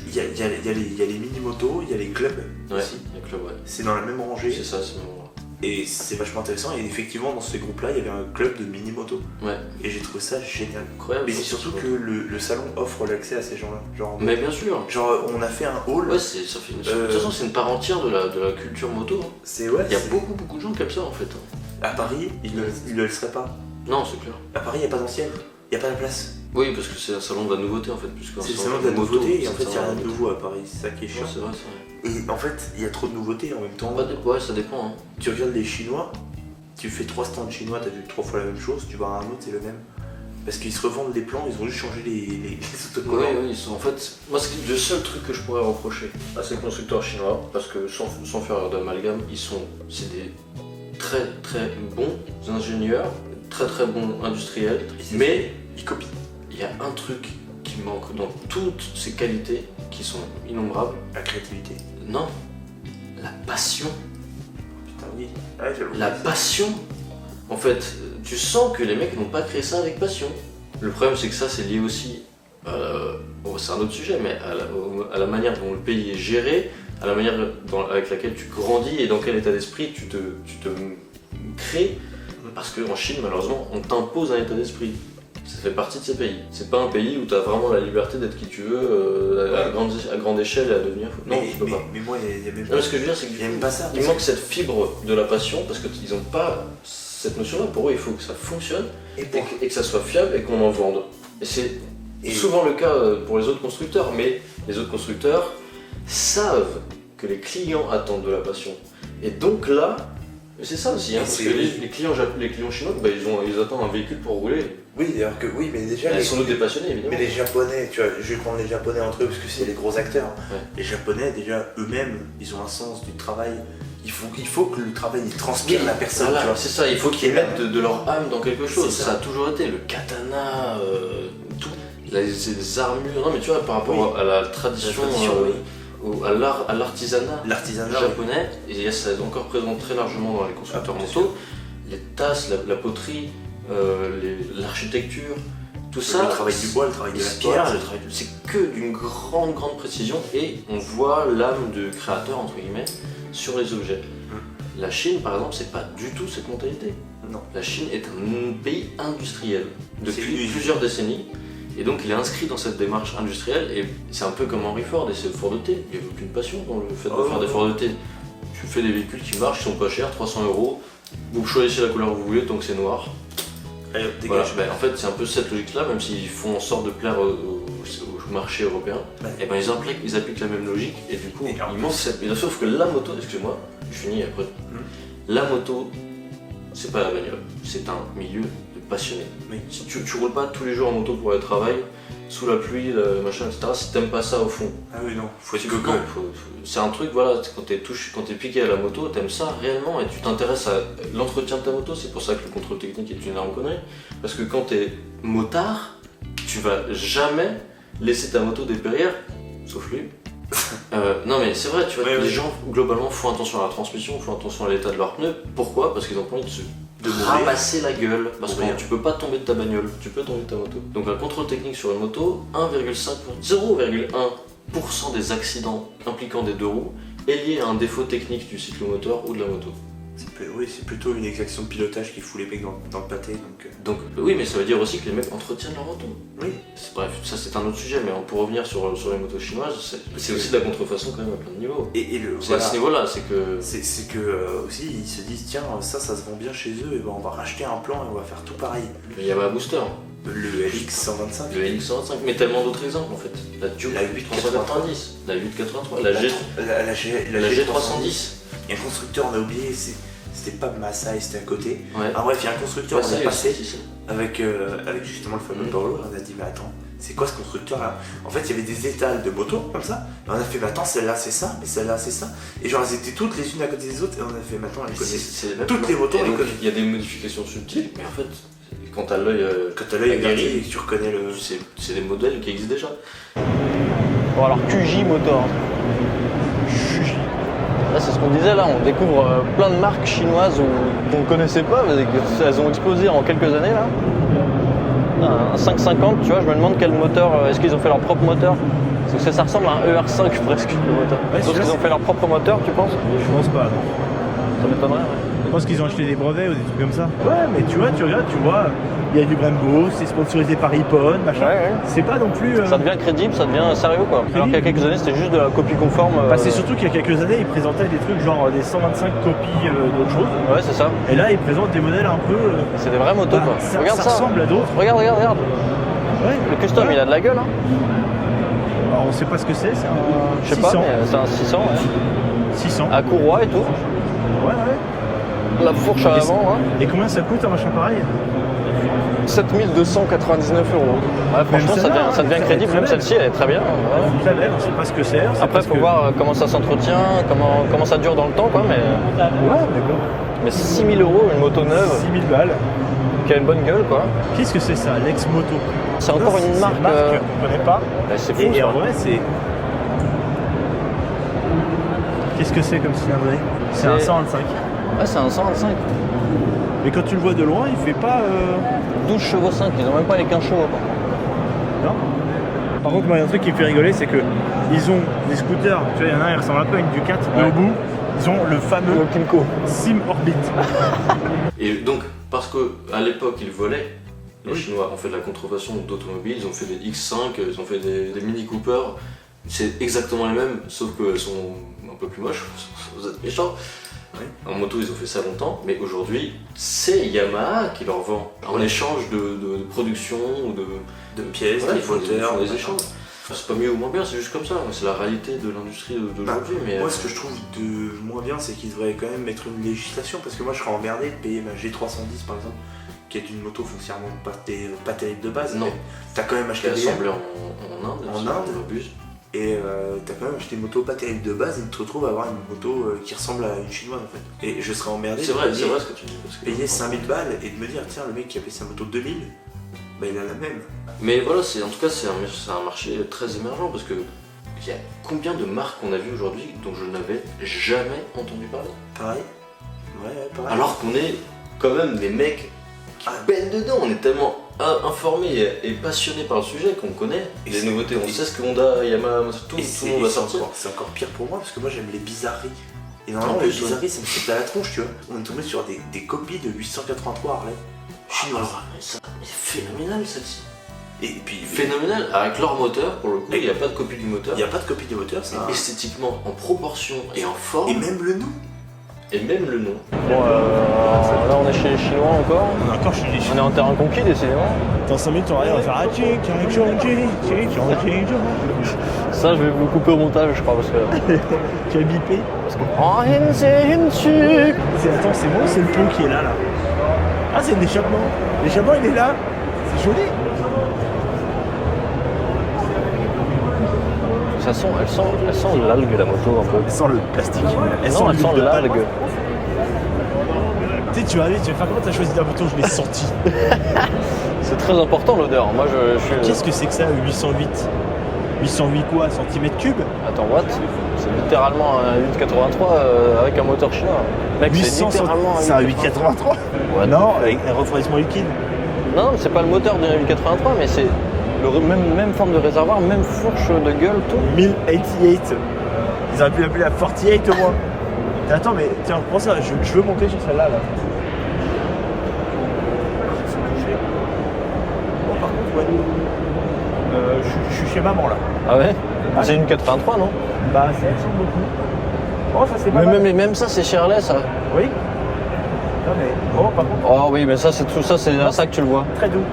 Il y a les mini-motos, il y a les clubs Ouais, aussi. avec le ouais. C'est dans la même rangée. C'est ça, c'est bon. Et c'est vachement intéressant. Et effectivement, dans ces groupes-là, il y avait un club de mini-moto. Ouais. Et j'ai trouvé ça génial. Incroyable. Mais c'est surtout que le salon offre l'accès à ces gens-là. Mais bien sûr. Genre, on a fait un hall. Ouais, ça fait de toute façon, c'est une part entière de la culture moto. Hein. C'est ouais. Il y a beaucoup de gens qui aiment ça en fait. À Paris, ils ne le seraient pas. Non, c'est clair. À Paris, il n'y a pas d'ancienne. Il n'y a pas la place. Oui, parce que c'est un salon de la nouveauté en fait, plus qu'un C'est le salon salon de la moto, nouveauté et en fait, il c'est n'y a un rien salon de nouveau à Paris. C'est ça qui est Non, chiant. c'est vrai, c'est vrai. Et en fait, il y a trop de nouveautés en même temps. Ouais, ça dépend. Hein. Tu regardes les Chinois, tu fais 3 stands chinois, t'as vu 3 fois la même chose, tu vas à un autre, c'est le même. Parce qu'ils se revendent les plans, ils ont juste changé les autocollants. Oui, ils sont en fait. Moi, c'est le seul truc que je pourrais reprocher à ces constructeurs chinois, parce que sans faire d'amalgame, c'est des très bons ingénieurs, très bons industriels, mais Ils copient. il y a un truc qui manque dans toutes ces qualités qui sont innombrables. La créativité. Non, la passion. Putain, oui. Ouais, j'avoue. La passion. En fait, tu sens que les mecs n'ont pas créé ça avec passion. Le problème, c'est que ça, c'est lié aussi, bon, c'est un autre sujet, mais à la manière dont le pays est géré, à la manière avec laquelle tu grandis et dans quel état d'esprit tu te crées. Parce qu'en Chine, malheureusement, on t'impose un état d'esprit. Ça fait partie de ces pays. C'est pas un pays où tu as vraiment la liberté d'être qui tu veux, à grande échelle et à devenir. Non, tu peux pas. Mais moi, il y a même Non, mais ce que je veux dire, c'est il y a même pas ça. il manque cette fibre de la passion parce qu'ils n'ont pas cette notion-là. Pour eux, il faut que ça fonctionne Et et que ça soit fiable et qu'on en vende. Et c'est souvent le cas pour les autres constructeurs, mais les autres constructeurs savent que les clients attendent de la passion. Et donc là, c'est ça aussi, hein, parce que les clients chinois, bah, ils attendent un véhicule pour rouler. Oui, d'ailleurs que oui, mais déjà. Ils sont nous des passionnés, évidemment. Mais les Japonais, tu vois, je vais prendre les Japonais entre eux parce que c'est les gros acteurs. Ouais. Les Japonais, déjà, eux-mêmes, ils ont un sens du travail. Il faut que le travail il transpire la personne. Voilà, tu vois. c'est ça, il faut qu'ils mettent de leur âme dans quelque chose. C'est Ça ça. a toujours été le katana, tout, les armures. Non, mais tu vois, par rapport à la tradition, à l'artisanat L'artisanat. japonais, et ça est encore présent très largement dans les constructeurs motos. Les tasses, la poterie, l'architecture, tout ça. Le travail du bois, le travail de la Voilà, pierre. c'est que d'une grande précision et on voit l'âme de créateur entre guillemets sur les objets. La Chine par exemple c'est pas du tout cette mentalité. Non. La Chine est un pays industriel depuis C'est- plusieurs décennies et donc il est inscrit dans cette démarche industrielle et c'est un peu comme Henry Ford et ses fours de thé. Il n'y a aucune passion dans le fait de faire des fours de thé. Tu fais des véhicules qui marchent, qui sont pas chers, 300 €. Vous choisissez la couleur que vous voulez tant que c'est noir. Allez, hop, Voilà, dégage. ben, en fait, c'est un peu cette logique-là, même s'ils font en sorte de plaire au marché européen, et ben, ils appliquent la même logique, et du coup, Et en il plus- manque cette. Mais sauf que la moto, excuse-moi, je finis après. La moto, c'est pas la bagnole, c'est un milieu de passionnés. Oui. Si tu roules pas tous les jours en moto pour aller au travail, sous la pluie, le machin, etc., si t'aimes pas ça au fond, Ah oui, non, faut être non, coco. c'est un truc, voilà, quand t'es piqué à la moto, t'aimes ça réellement et tu t'intéresses à l'entretien de ta moto. C'est pour ça que le contrôle technique est une énorme connerie. Parce que quand t'es motard, tu vas jamais laisser ta moto dépérir, sauf lui. Non mais c'est vrai, tu vois, les gens globalement font attention à la transmission, font attention à l'état de leurs pneus. Pourquoi ? Parce qu'ils ont pas envie de se ramasser la gueule. Parce que tu peux pas tomber de ta bagnole, tu peux tomber de ta moto. Donc un contrôle technique sur une moto, 0,1% des accidents impliquant des deux roues est lié à un défaut technique du cyclomoteur ou de la moto. Oui, c'est plutôt une exaction de pilotage qui fout les mecs dans le pâté. Donc oui, mais ça veut dire aussi que les mecs entretiennent leur moto. Oui. Bref, ça c'est un autre sujet, mais pour revenir sur les motos chinoises, c'est aussi de la contrefaçon quand même à plein de niveaux. Et C'est voilà. à ce niveau-là, c'est que... C'est que aussi ils se disent tiens ça se vend bien chez eux et ben on va racheter un plan et on va faire tout pareil. Le Yamaha Booster, Le LX125. le LX125, mais tellement d'autres exemples en fait. La Duke, La 890, la 883, la G310. Il y a un constructeur, on a oublié, c'était pas Maasai, c'était à côté. Ouais. Ah bref, il y a un constructeur, Ouais, on ça, est passé si. avec justement le fameux Paolo, on a dit mais attends, c'est quoi ce constructeur là? En fait il y avait des étals de motos comme ça, et on a fait mais attends celle-là c'est ça, mais celle-là c'est ça, et genre elles étaient toutes les unes à côté des autres, et on a fait maintenant elles connaissent. Toutes les motos, Et on les donc, connaît. il y a des modifications subtiles, mais en fait, quand t'as l'œil Quand t'as l'œil aguerri, aguerri et que tu reconnais le... c'est des modèles qui existent déjà. Bon alors QJ Motor. Là c'est ce qu'on disait là, on découvre plein de marques chinoises qu'on ne connaissait pas, mais elles ont explosé en quelques années là. Un 550, tu vois, je me demande quel moteur, est-ce qu'ils ont fait leur propre moteur? Parce que ça ressemble à un ER5 presque le moteur. Ouais, Est-ce qu'ils ont fait leur propre moteur, tu penses? Je pense pas, non. Ça m'étonnerait. Ouais. pense qu'ils ont acheté des brevets ou des trucs comme ça. Ouais, mais tu vois, tu regardes, il y a du Brembo, c'est sponsorisé par Ippon, machin. Ouais. C'est pas non plus. Ça devient crédible, ça devient sérieux quoi. Alors qu'il y a quelques années c'était juste de la copie conforme. Bah, c'est surtout qu'il y a quelques années, ils présentaient des trucs genre des 125 copies d'autres choses. Ouais, c'est ça. Et là, ils présentent des modèles un peu. C'est des vraies motos quoi. Regarde ça ressemble à d'autres. Regarde. Ouais. Le custom il a de la gueule hein. Alors, on sait pas ce que c'est un Je sais 600. pas, mais c'est un 600 ouais. 600. À courroie et tout. Ouais. La fourche à l'avant hein. Et combien ça coûte un machin pareil? 7299 €. Ouais, franchement, ça devient crédible. Même celle-ci, elle est très bien. Ouais. Très belle, on sait pas ce que c'est. Après, il faut voir comment ça s'entretient, comment ça dure dans le temps, quoi. Mais, Ouais, mais bon. mais 6000 €, une moto neuve, 6000 balles. qui a une bonne gueule, quoi. Qu'est-ce que c'est ça, l'ex-moto? C'est encore une marque. qu'on connaît pas. Bah, c'est fou. Et Ça. en vrai, c'est. Qu'est-ce que c'est comme cylindrée? C'est un 125. Ouais, c'est un 125. Mais quand tu le vois de loin, il fait pas. 12 chevaux 5, ils ont même pas les 15 chevaux. Non. Par contre, moi, il y a un truc qui me fait rigoler, c'est que ils ont des scooters. Tu vois, il y en a un, il ressemble un peu à une Ducat, mais Ouais. au bout, ils ont le fameux Le Kimco. Sim Orbit. Et donc, parce qu'à l'époque, ils volaient, les Oui. Chinois ont fait de la contrefaçon d'automobiles, ils ont fait des X5, ils ont fait des Mini Cooper. C'est exactement les mêmes, sauf qu'elles sont un peu plus moches, vous êtes méchants. En moto, ils ont fait ça longtemps, mais aujourd'hui, c'est Yamaha qui leur vend en échange de production ou De pièces, voilà, de ils font moteurs, des échanges. Enfin, c'est pas mieux ou moins bien, c'est juste comme ça, c'est la réalité de l'industrie d'aujourd'hui. Mais Moi, ce que je trouve de moins bien, c'est qu'ils devraient quand même mettre une législation, parce que moi, je serais emmerdé de payer ma G310 par exemple, qui est une moto foncièrement pas terrible de base. Non. Mais t'as quand même qui acheté est des assemblé en Inde, En si Inde. on abuse. et t'as quand même acheté une moto pas terrible de base et tu te retrouves à avoir une moto qui ressemble à une chinoise en fait. Et je serais emmerdé C'est de vrai payer, ce que tu dis. Parce que payer 5000 balles et de me dire tiens le mec qui a payé sa moto 2000, bah il a la même. Mais voilà, en tout cas, c'est un marché très émergent parce que il y a combien de marques qu'on a vues aujourd'hui dont je n'avais jamais entendu parler. Pareil. Ouais, pareil. Alors qu'on est quand même des mecs qui baignent dedans, on est tellement informés et passionnés par le sujet qu'on connaît les nouveautés, on sait ce que Honda, Yamaha, tout le monde va sortir. C'est encore pire pour moi parce que moi j'aime les bizarreries. Et normalement En les plus, ouais. bizarreries ça me saute à la tronche, tu vois. On est tombé sur des copies de 883 Harley chinoises. Ah, mais ça, c'est phénoménal celle-ci. Et puis Phénoménal, avec leur moteur, pour le coup, il n'y a pas de copie du moteur. il n'y a pas de copie de moteur, c'est Mais esthétiquement, en proportion et en forme, Et même le nom. et même le nom. Bon, là on est chez les Chinois encore. On est encore chez les On est en terrain conquis décidément. Dans 5 minutes, on va faire Ça, je vais vous couper au montage, je crois, parce que. Tu as bipé. Oh, Hinsu. Attends, c'est bon, c'est le pont qui est là. Ah, c'est l'échappement. L'échappement, il est là. C'est joli. Elle sent l'algue la moto un peu. Elle sent le plastique. Non, elle sent l'huile de palme. l'algue. Tu sais, tu vas aller, tu vas faire comment t'as choisi ta moto, je l'ai senti. C'est très important l'odeur. Moi je suis. Qu'est-ce que c'est que ça, 808 808 quoi, centimètres cubes? Attends, what? C'est littéralement un 883 avec un moteur chinois. Mec, c'est littéralement c'est un 883. Ouais. Non, avec un refroidissement liquide. Non, c'est pas le moteur d'un 883, mais c'est même forme de réservoir, même fourche de gueule, tout. 1088. Ils auraient pu l'appeler la 48 au moins. Attends, mais tiens, prends ça, je veux monter sur celle-là. Là. Bon, par contre, ouais. Je suis chez maman là. Ah ouais? C'est une 83, non? Bah, ça ressemble beaucoup. Oh, ça c'est pas Mais mal. même ça, c'est Shirley, ça. Oui. Non, mais. Oh, par contre, Oh oui, mais ça, c'est tout ça, c'est à ça que tu le vois. très doux.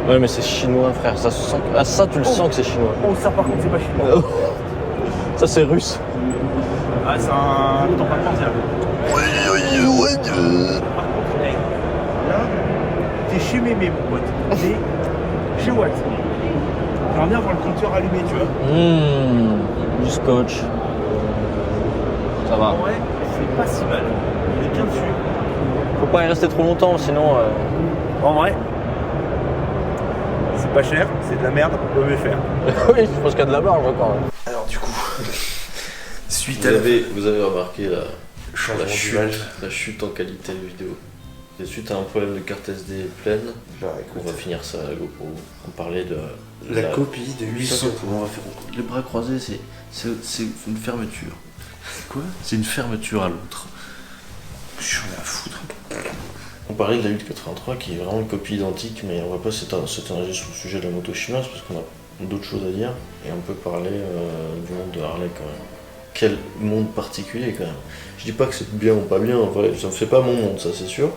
Ouais, mais c'est chinois, frère. Ça se sent. Ah, ça, tu le sens que c'est chinois. Oh, ça par contre, c'est pas chinois. Ça, c'est russe. Ah, c'est un. Attends, par contre, hey, là, t'es chez Mémé, mon pote. T'es chez Watt. J'aimerais bien voir le compteur allumé, tu vois. Du scotch. Ça va. En vrai, c'est pas si mal. Il est bien dessus. Faut pas y rester trop longtemps, sinon. En vrai, c'est pas cher, c'est de la merde, on peut mieux faire. Oui, je pense qu'il y a de la marge encore. Alors du coup, suite Vous à avez remarqué changement la d'image. chute en qualité de vidéo. Et suite à un problème de carte SD pleine, Genre, on va finir ça à GoPro. On parlait de la copie de 800. On va faire les bras croisés, c'est une fermeture. C'est quoi? C'est une fermeture à l'autre. J'en ai à foutre. On parlait de la 883 qui est vraiment une copie identique, mais on va pas s'éterniser sur le sujet de la moto chinoise parce qu'on a d'autres choses à dire et on peut parler du monde de Harley quand même. Quel monde particulier quand même. Je dis pas que c'est bien ou pas bien, en vrai, ça ne fait pas mon monde, ça c'est sûr,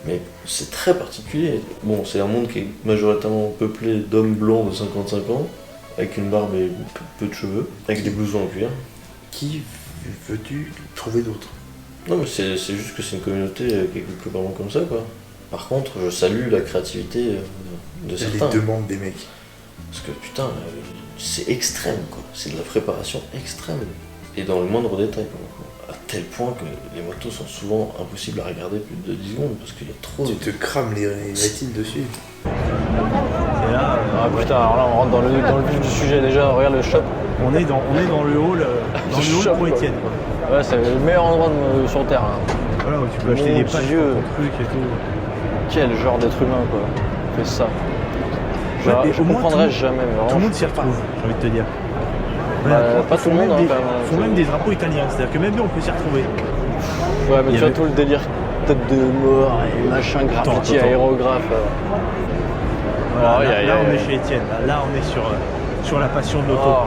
mais c'est très particulier. Bon, c'est un monde qui est majoritairement peuplé d'hommes blonds de 55 ans, avec une barbe et peu de cheveux, avec des blousons en cuir. Qui veux-tu trouver d'autres? Non mais c'est juste que c'est une communauté qui est quelque part comme ça quoi. Par contre, je salue la créativité de certains. Les demandes des mecs. Parce que putain, c'est extrême quoi, c'est de la préparation extrême. Et dans le moindre détail quoi. À tel point que les motos sont souvent impossibles à regarder plus de 10 secondes parce qu'il y a trop Tu de... te crames les rétines dessus. Et là, Ah putain, alors là on rentre dans le vif du sujet déjà, regarde le shop. on est dans le hall, pour Étienne. Quoi. Ouais, c'est le meilleur endroit sur Terre. Hein. Voilà, où tu peux acheter Mon des pages Dieu. pour ton truc et tout. Quel genre d'être humain quoi, fait ça. Ouais, mais Je au moins, comprendrais tout- jamais, mais vraiment. Tout le monde s'y retrouve, j'ai envie de te dire. Pas Ils tout le font monde, même hein, des- quand même. ils font même des drapeaux italiens, c'est-à-dire que même nous on peut s'y retrouver. Ouais, mais Il y tu vois avait- tout le délire tête de mort et machin, graffiti, Attends. aérographe. Voilà, Aïe, là, aïe, là, on aïe. est chez Étienne, là on est sur la passion de l'auto. Oh,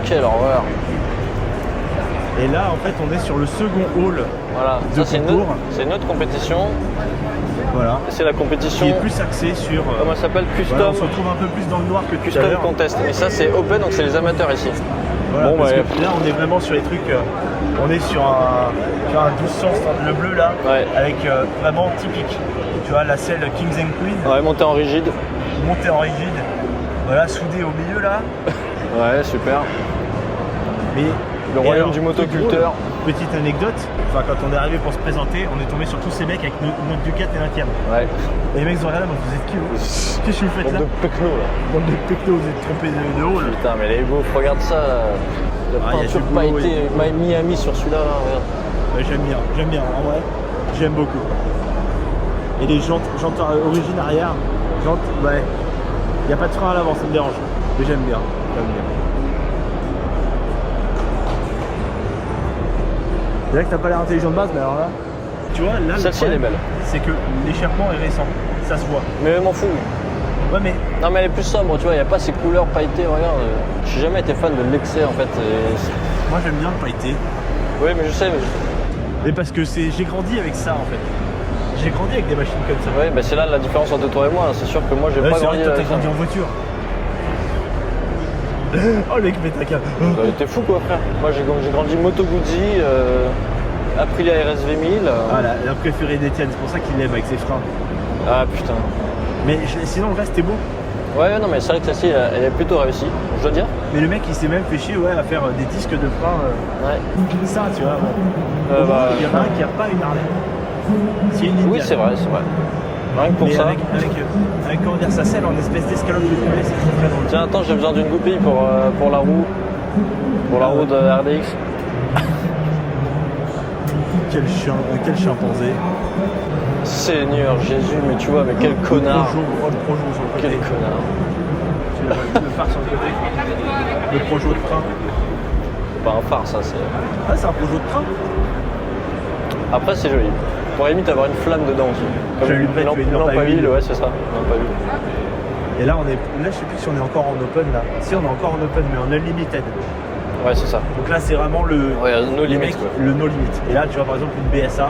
quelle horreur. Et là en fait on est sur le second hall, Voilà, De ça concours. c'est une autre compétition. voilà, C'est la compétition, qui est plus axé sur. comment ça s'appelle, Voilà, Custom, on se retrouve un peu plus dans le noir que tout à Custom l'heure. Contest. Et ça c'est open, donc c'est les amateurs ici. Voilà, Bon, parce ouais. que là on est vraiment sur les trucs, on est sur un 1200 le bleu là, Ouais. avec vraiment typique. Tu vois la selle Kings and Queens, Ouais, monté en rigide. montée en rigide, voilà soudé au milieu là. Ouais, super. Mais Le et royaume alors, du truc motoculteur. drôle, petite anecdote, enfin quand on est arrivé pour se présenter, on est tombé sur tous ces mecs avec notre Ducat et un Tiam. Ouais. Et les mecs ils ont regardé, vous êtes qui vous? Qu'est-ce que vous faites là? Bande de pecnos là. Bande de techno, vous êtes trompés de haut là. Putain, mais les beaufs, regarde ça là. La Ah, y a peinture du boulot, pailletée, Miami sur celui-là, là, regarde. Ouais, j'aime bien, en vrai, j'aime beaucoup. Et les jantes origine arrière, jantes, ouais, y a pas de frein à l'avant, ça me dérange. Mais j'aime bien. C'est vrai que t'as pas l'air intelligent de base, mais alors là, tu vois, là, le Celle-ci, elle est problème, belle. c'est que l'échappement est récent, ça se voit. Mais je m'en fous. Ouais, mais Non, mais elle est plus sobre, tu vois, il n'y a pas ces couleurs pailletées, regarde. J'ai jamais été fan de l'excès en fait. moi j'aime bien le pailleté. Oui, mais je sais, Mais parce que j'ai grandi avec ça en fait. J'ai grandi avec des machines comme ça. ouais, bah, c'est là la différence entre toi et moi. C'est sûr que moi, j'ai Ouais, pas c'est vrai grandi que toi avec t'as ça. grandi en voiture. Oh le mec Metaka. Bah, t'es fou quoi, frère. Moi, j'ai grandi Moto Guzzi, Aprilia RSV 1000. Ah la préférée d'Étienne, c'est pour ça qu'il l'aime avec ses freins. Ah putain. Mais sinon le reste est beau. Ouais, non, mais c'est vrai que celle-ci, elle est plutôt réussie, je dois dire. Mais le mec il s'est même fait chier à faire des disques de frein. Ouais. Ça tu vois. Bon. Au moins, il y en a un qui a pas une Harley. C'est une Oui, Indian. c'est vrai, c'est vrai. Rien que pour Mais ça. avec comment dire sa selle en espèce d'escalope de poulet, c'est très drôle. Tiens, attends, j'ai besoin d'une goupille pour la roue. Pour la roue de RDX. Quel chimpanzé. Seigneur Jésus, mais tu vois, mais quel connard. Le projo sur le côté. Quel connard. Tu vois, le phare sur le côté. Le projo de train. C'est pas un phare, ça, c'est. Ah c'est un projo de train. Après, c'est joli. Pour limite avoir une flamme dedans aussi. J'allume pas, tu veux une lampe lampe à à huile, huile. ouais, c'est ça. Lampe à huile. Et là je sais plus si on est encore en open là. Si on est encore en open mais en unlimited. Ouais, c'est ça. Donc là c'est vraiment le Ouais, no les limit, mecs, quoi. le no limit. Et là tu vois par exemple une BSA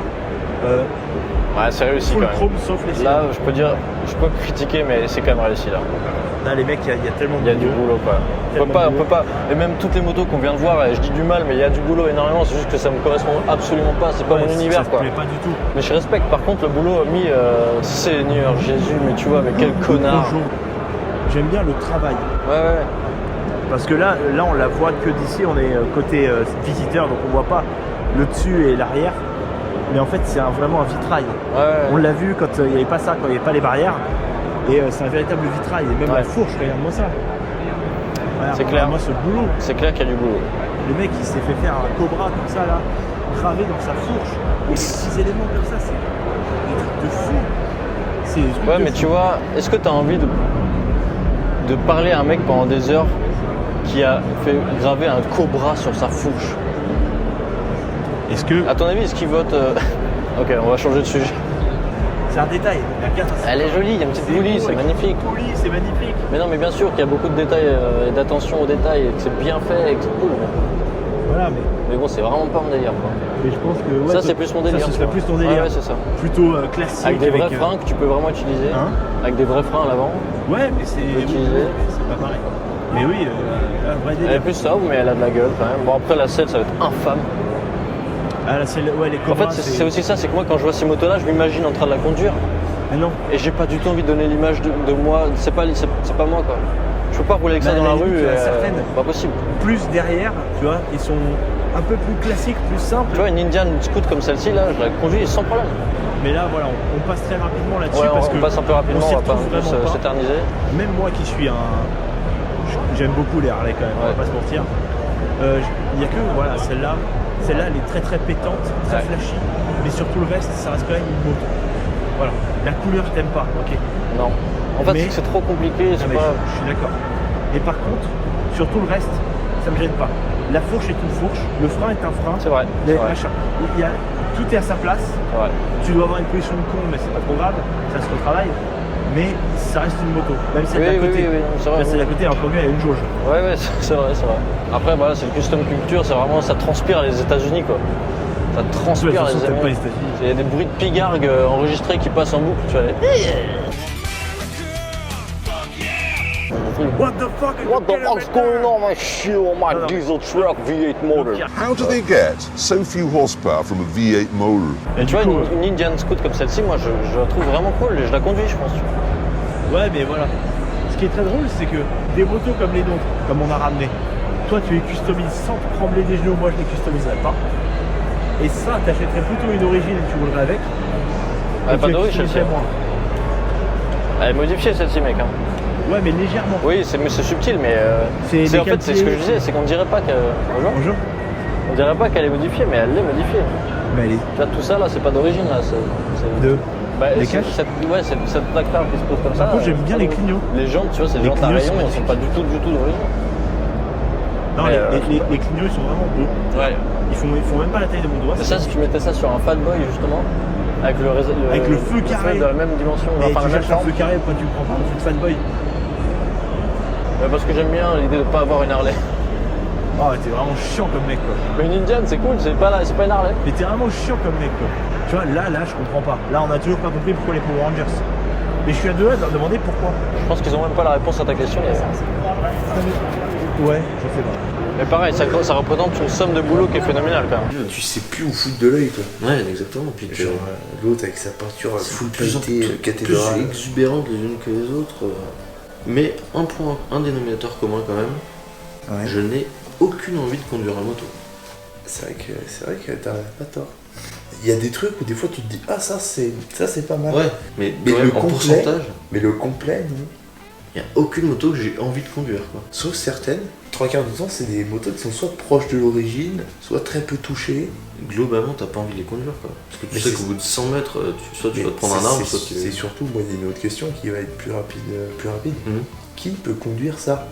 Ouais, c'est réussi full quand même. chrome sauf les Là, cylindres. je peux critiquer, mais c'est quand même réussi là. Là les mecs il y a tellement de Il y a du boulot quoi. On peut pas. Et même toutes les motos qu'on vient de voir, et je dis du mal, mais il y a du boulot énormément. C'est juste que ça me correspond absolument pas. C'est pas Ouais, mon ça univers te quoi. plaît pas du tout. Mais je respecte. Par contre, le boulot mis, Seigneur Jésus, mais tu vois, mais quel connard. Bonjour. J'aime bien le travail. Ouais. Parce que là on la voit que d'ici, on est côté visiteur, donc on voit pas le dessus et l'arrière. Mais en fait c'est vraiment un vitrail. On l'a vu quand il n'y avait pas ça, quand il n'y avait pas les barrières. Et c'est un véritable vitrail. Et même Ouais. la fourche, regarde-moi ça. Regarde, C'est clair. Regarde-moi ce boulot. C'est clair qu'il y a du boulot. Le mec il s'est fait faire un cobra comme ça là, gravé dans sa fourche. Et des petits éléments comme ça, c'est des trucs de fou. C'est des trucs Ouais, de mais fou. tu vois, est-ce que tu as envie de parler à un mec pendant des heures qui a fait graver un cobra sur sa fourche? Est-ce que. À ton avis, est-ce qu'il vote Ok, on va changer de sujet. C'est un détail. Regarde, Elle est jolie, il y a une petite poulie, c'est magnifique. Poulie, c'est magnifique. Mais non, mais bien sûr qu'il y a beaucoup de détails et d'attention aux détails, et que c'est bien fait et que c'est cool. Voilà, Mais bon, c'est vraiment pas mon délire, quoi. mais je pense que... Ouais, Ça, c'est plus mon délire. Ça, ce tu serait vois. plus ton délire. Ouais, c'est ça. Plutôt classique. Avec des vrais freins que tu peux vraiment utiliser. Hein, Avec des vrais freins à l'avant. ouais, mais c'est... Utilisé. C'est pas pareil. Mais oui, un vrai Elle est délire. plus sobre, mais elle a de la gueule quand même. Bon, après, la selle, ça va être infâme. Ah, là, c'est... Ouais, les En Cobra, fait, c'est aussi ça, c'est que moi, quand je vois ces motos-là, je m'imagine en train de la conduire. Mais non. Et j'ai pas du tout envie de donner l'image de moi. C'est pas moi, quoi. Je peux pas rouler avec ça Mais dans à la la rue. limite, il y en a certaines. Pas possible. Plus derrière, tu vois, ils sont un peu plus classiques, plus simples. Tu vois, une Indian Scoot comme celle-ci, là, je la conduis sans problème. Mais là, voilà, on passe très rapidement là-dessus Ouais, parce on que passe un peu rapidement, s'y on va pas retrouve non plus vraiment pas. s'éterniser. Même moi qui suis j'aime beaucoup les Harley quand même, on va Ouais. pas se mentir. Il n'y a que, voilà, celle-là, elle est très très pétante, très Ouais. flashy, mais sur tout le reste, ça reste quand même une moto. Voilà, la couleur, je t'aime pas, ok. Non. En fait, Mais- c'est trop compliqué. Non, C'est mais pas... je suis d'accord. Et par contre, sur tout le reste, ça me gêne pas. La fourche est une fourche, le frein est un frein. C'est vrai. Les C'est vrai. machins. Tout est à sa place. C'est vrai. Tu dois avoir une position de con, mais c'est pas trop grave, ça se retravaille. Mais ça reste une moto, même celle d'à côté. Oui, c'est vrai. Là, celle d'à côté, un peu mieux, elle a une jauge. Ouais, c'est vrai. Après, voilà, c'est le custom culture, c'est vraiment, ça transpire les États-Unis, quoi. Ça De toute transpire façon, les t'aimes pas les États-Unis. États-Unis. Il y a des bruits de pigargue enregistrés qui passent en boucle, tu vois. What the fuck? What the fuck's going on my shit on my Non, non. diesel truck V8 motor? How do they get so few horsepower from a V8 motor? Et tu vois, coup, une Indian Scoot comme celle-ci, moi, je la trouve vraiment cool et je la conduis, je pense. Tu vois. Ouais, mais voilà. Ce qui est très drôle, c'est que des motos comme les nôtres, comme on a ramené, toi tu les customises sans te trembler des genoux, moi je les customiserais pas. Et ça, t'achèterais plutôt une origine et tu roulerais avec. Elle Et est pas tu les d'origine, customiserais celle-ci. moins. Elle est modifiée, celle-ci, mec. Hein. Ouais, mais légèrement. Oui, c'est subtil, mais C'est en fait, c'est ce que je décalqué. disais, c'est qu'on dirait pas que. Bonjour. Bonjour. On dirait pas qu'elle est modifiée, mais elle l'est modifiée. Mais elle est Là, tout ça, là, c'est pas d'origine, là. C'est- de. Bah, Les c'est- caches ouais, c'est cette plaque-là qui se pose comme ça. Par contre, j'aime bien c'est les pas clignots. Les jantes, tu vois, c'est des Les jantes à clignots rayons, sont elles sont pas du tout d'origine. Non, Mais, les clignots ils sont vraiment beaux. Ouais. Ils font même pas la taille de mon doigt. Et ça, si tu mettais ça sur un Fat Boy, justement, avec Avec le feu carré. de la même dimension, Mais enfin tu la même cherches un forme. feu carré, pourquoi tu le prends pas un feu de fanboy? Parce que j'aime bien l'idée de pas avoir une Harley. Oh, t'es vraiment chiant comme mec quoi. Mais une Indian, c'est cool, c'est pas une Harley. Mais t'es vraiment chiant comme mec quoi. Tu vois, là, je comprends pas. Là, on a toujours pas compris pourquoi les Power Rangers. Mais je suis à deux de leur demander pourquoi. Je pense qu'ils ont même pas la réponse à ta question. Ouais, je sais pas. Mais pareil, ça représente une somme de boulot qui est phénoménale quand même. Tu sais plus où foutre de l'œil, toi. Ouais, exactement. Puis Genre, l'autre avec sa peinture full plus pailletée, cathédrale. exubérantes les unes que les autres. Mais un dénominateur commun quand même, Ouais. je n'ai aucune envie de conduire la moto. C'est vrai que t'as pas tort. Il y a des trucs où des fois tu te dis ah ça c'est pas mal. Ouais, mais Mais quand le même, en complet- pourcentage, Mais le complet, non. il n'y a aucune moto que j'ai envie de conduire. Quoi. Sauf certaines, 3/4 du temps, c'est des motos qui sont soit proches de l'origine, soit très peu touchées. Globalement, t'as pas envie de les conduire. Quoi. Parce que tu Mais sais c'est- qu'au bout de 100 mètres, soit tu Mais vas te prendre un arbre, soit tu... C'est surtout, moi, il y a une autre question qui va être plus rapide. Mhm. Qui peut conduire ça?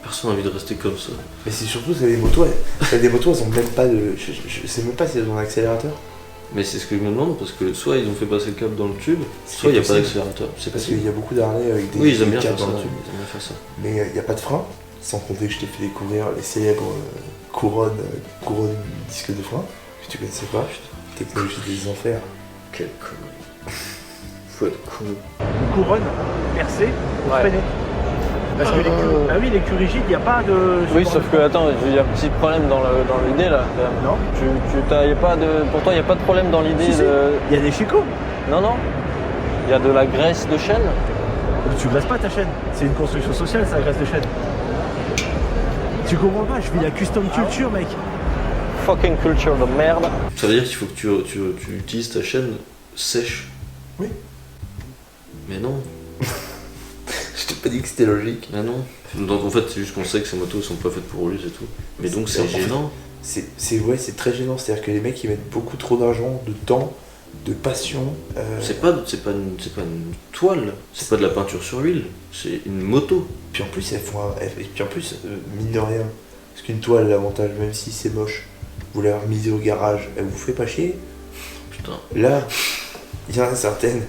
Personne n'a envie de rester comme ça. Mais c'est surtout, c'est des motos, elles ont même pas de. Je sais même pas si elles ont un accélérateur. Mais c'est ce que je me demande, parce que soit ils ont fait passer le câble dans le tube, C'est soit il n'y a pas possible. d'accélérateur. C'est Parce possible. qu'il y a beaucoup d'Harley avec des Oui, ils aiment bien câbles faire ça. dans le tube. Ils aiment bien faire ça. Mais il n'y a pas de frein, sans compter que je t'ai fait découvrir les célèbres couronnes disques de frein, que tu connaissais pas. Technologie des enfers. Quel con. Faut être con. Une couronne percée pour Ouais. freiner. Parce que ah oui, les culs rigides, il n'y a pas de. Oui, sauf que, attends, il y a un petit problème dans l'idée là. Non. Pour toi, il n'y a pas de problème dans l'idée Si, si. de. Il y a des chicots. Non, non. Il y a de la graisse de chêne. Tu glaces pas ta chaîne. C'est une construction sociale, ça, la graisse de chaîne. Tu comprends pas, je vis la custom culture, mec. Fucking culture de merde. Ça veut dire qu'il faut que tu utilises ta chaîne sèche. Oui. Mais non. Je t'ai pas dit que c'était logique. Mais non. Donc en fait, c'est juste qu'on sait que ces motos sont pas faites pour rouler, c'est tout. Mais donc C'est- c'est gênant. C'est très gênant. C'est-à-dire que les mecs, ils mettent beaucoup trop d'argent, de temps, de passion. C'est pas une toile, c'est pas de la peinture sur huile, c'est une moto. Puis en plus, mine de rien, parce qu'une toile, l'avantage, même si c'est moche, vous l'avez remisée au garage, elle vous fait pas chier. putain. Là, il y en a certaines,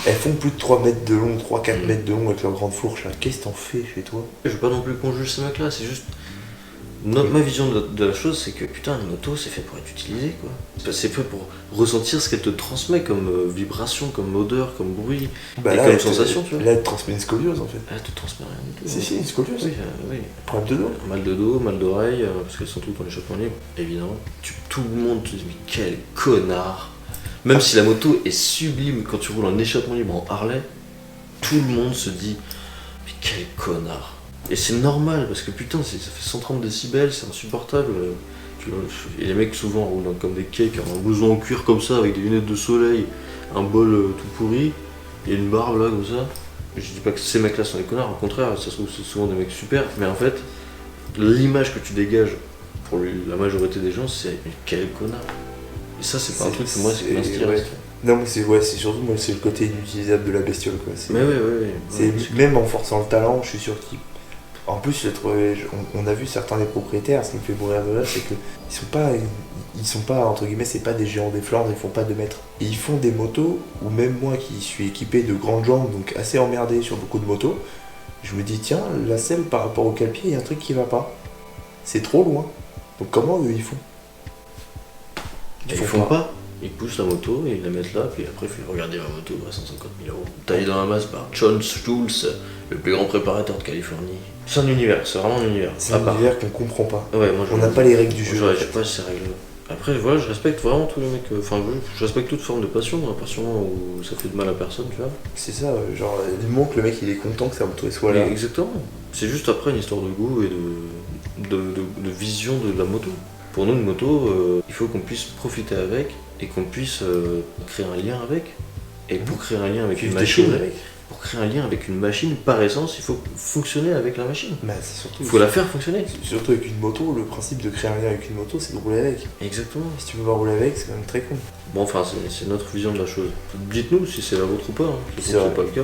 elles font plus de 3 mètres de long, 3-4 mètres de long avec leur grande fourche. Là. Qu'est-ce que t'en fais chez toi? Je veux pas non plus qu'on juge ces mecs-là, c'est juste. Ma vision de la chose, c'est que putain, une moto, c'est fait pour être utilisé, quoi. C'est fait pour ressentir ce qu'elle te transmet comme vibration, comme odeur, comme bruit, et comme sensation, tu vois. Là, elle te transmet une scoliose en fait. Elle te transmet rien du tout. Si, une scoliose. Oui, oui. Problème de dos. Mal de dos, mal d'oreille, parce qu'elles sont toutes en échappement libre, évidemment. Tout le monde te dit, mais quel connard! Même si la moto est sublime, quand tu roules en échappement libre en Harley, tout le monde se dit, mais quel connard! Et c'est normal, parce que putain, ça fait 130 décibels, c'est insupportable. Et les mecs souvent roulent comme des cakes, un blouson en cuir comme ça, avec des lunettes de soleil, un bol tout pourri, et une barbe là comme ça. Je dis pas que ces mecs là sont des connards, au contraire, ça se trouve c'est souvent des mecs super, mais en fait, l'image que tu dégages pour la majorité des gens, c'est mais quel connard. Et ça, c'est pas un truc que moi, c'est qui m'inspire. Ouais. Non, mais c'est surtout moi, c'est le côté inutilisable de la bestiole, quoi. Mais ouais. Même en forçant le talent, je suis sûr qu'il. En plus, on a vu certains des propriétaires, ce qui me fait mourir de rire, c'est qu'ils sont pas, entre guillemets, c'est pas des géants des Flandres, ils font pas 2 mètres. Et ils font des motos, où même moi qui suis équipé de grandes jambes, donc assez emmerdé sur beaucoup de motos, je me dis, tiens, la selle par rapport au cale-pied, il y a un truc qui va pas. C'est trop loin. Donc comment eux ils font? Ils font pas. Ils poussent la moto et ils la mettent là, puis après il faut regarder la moto à 150 000 €. Taillée dans la masse par John Schultz, le plus grand préparateur de Californie. C'est un univers, c'est vraiment un univers. C'est un univers qu'on comprend pas. Ouais, moi, on n'a pas les règles du jeu. Je réagis pas à ces règles. Après, voilà, je respecte vraiment tous les mecs. Enfin, je respecte toute forme de passion, à partir du moment où ça fait de mal à personne, tu vois. C'est ça, genre, du moment que le mec il est content que sa moto soit là. Exactement. C'est juste après une histoire de goût et de vision de la moto. Pour nous, une moto, il faut qu'on puisse profiter avec et qu'on puisse créer un lien avec. Et pour créer un lien avec une machine, par essence, il faut fonctionner avec la machine. Bah, il faut la faire fonctionner. Surtout avec une moto, le principe de créer un lien avec une moto, c'est de rouler avec. Exactement. Si tu peux pas rouler avec, c'est quand même très con. Bon, enfin, c'est notre vision de la chose. Dites-nous si c'est la vôtre ou pas. Hein. Si c'est pas le cas.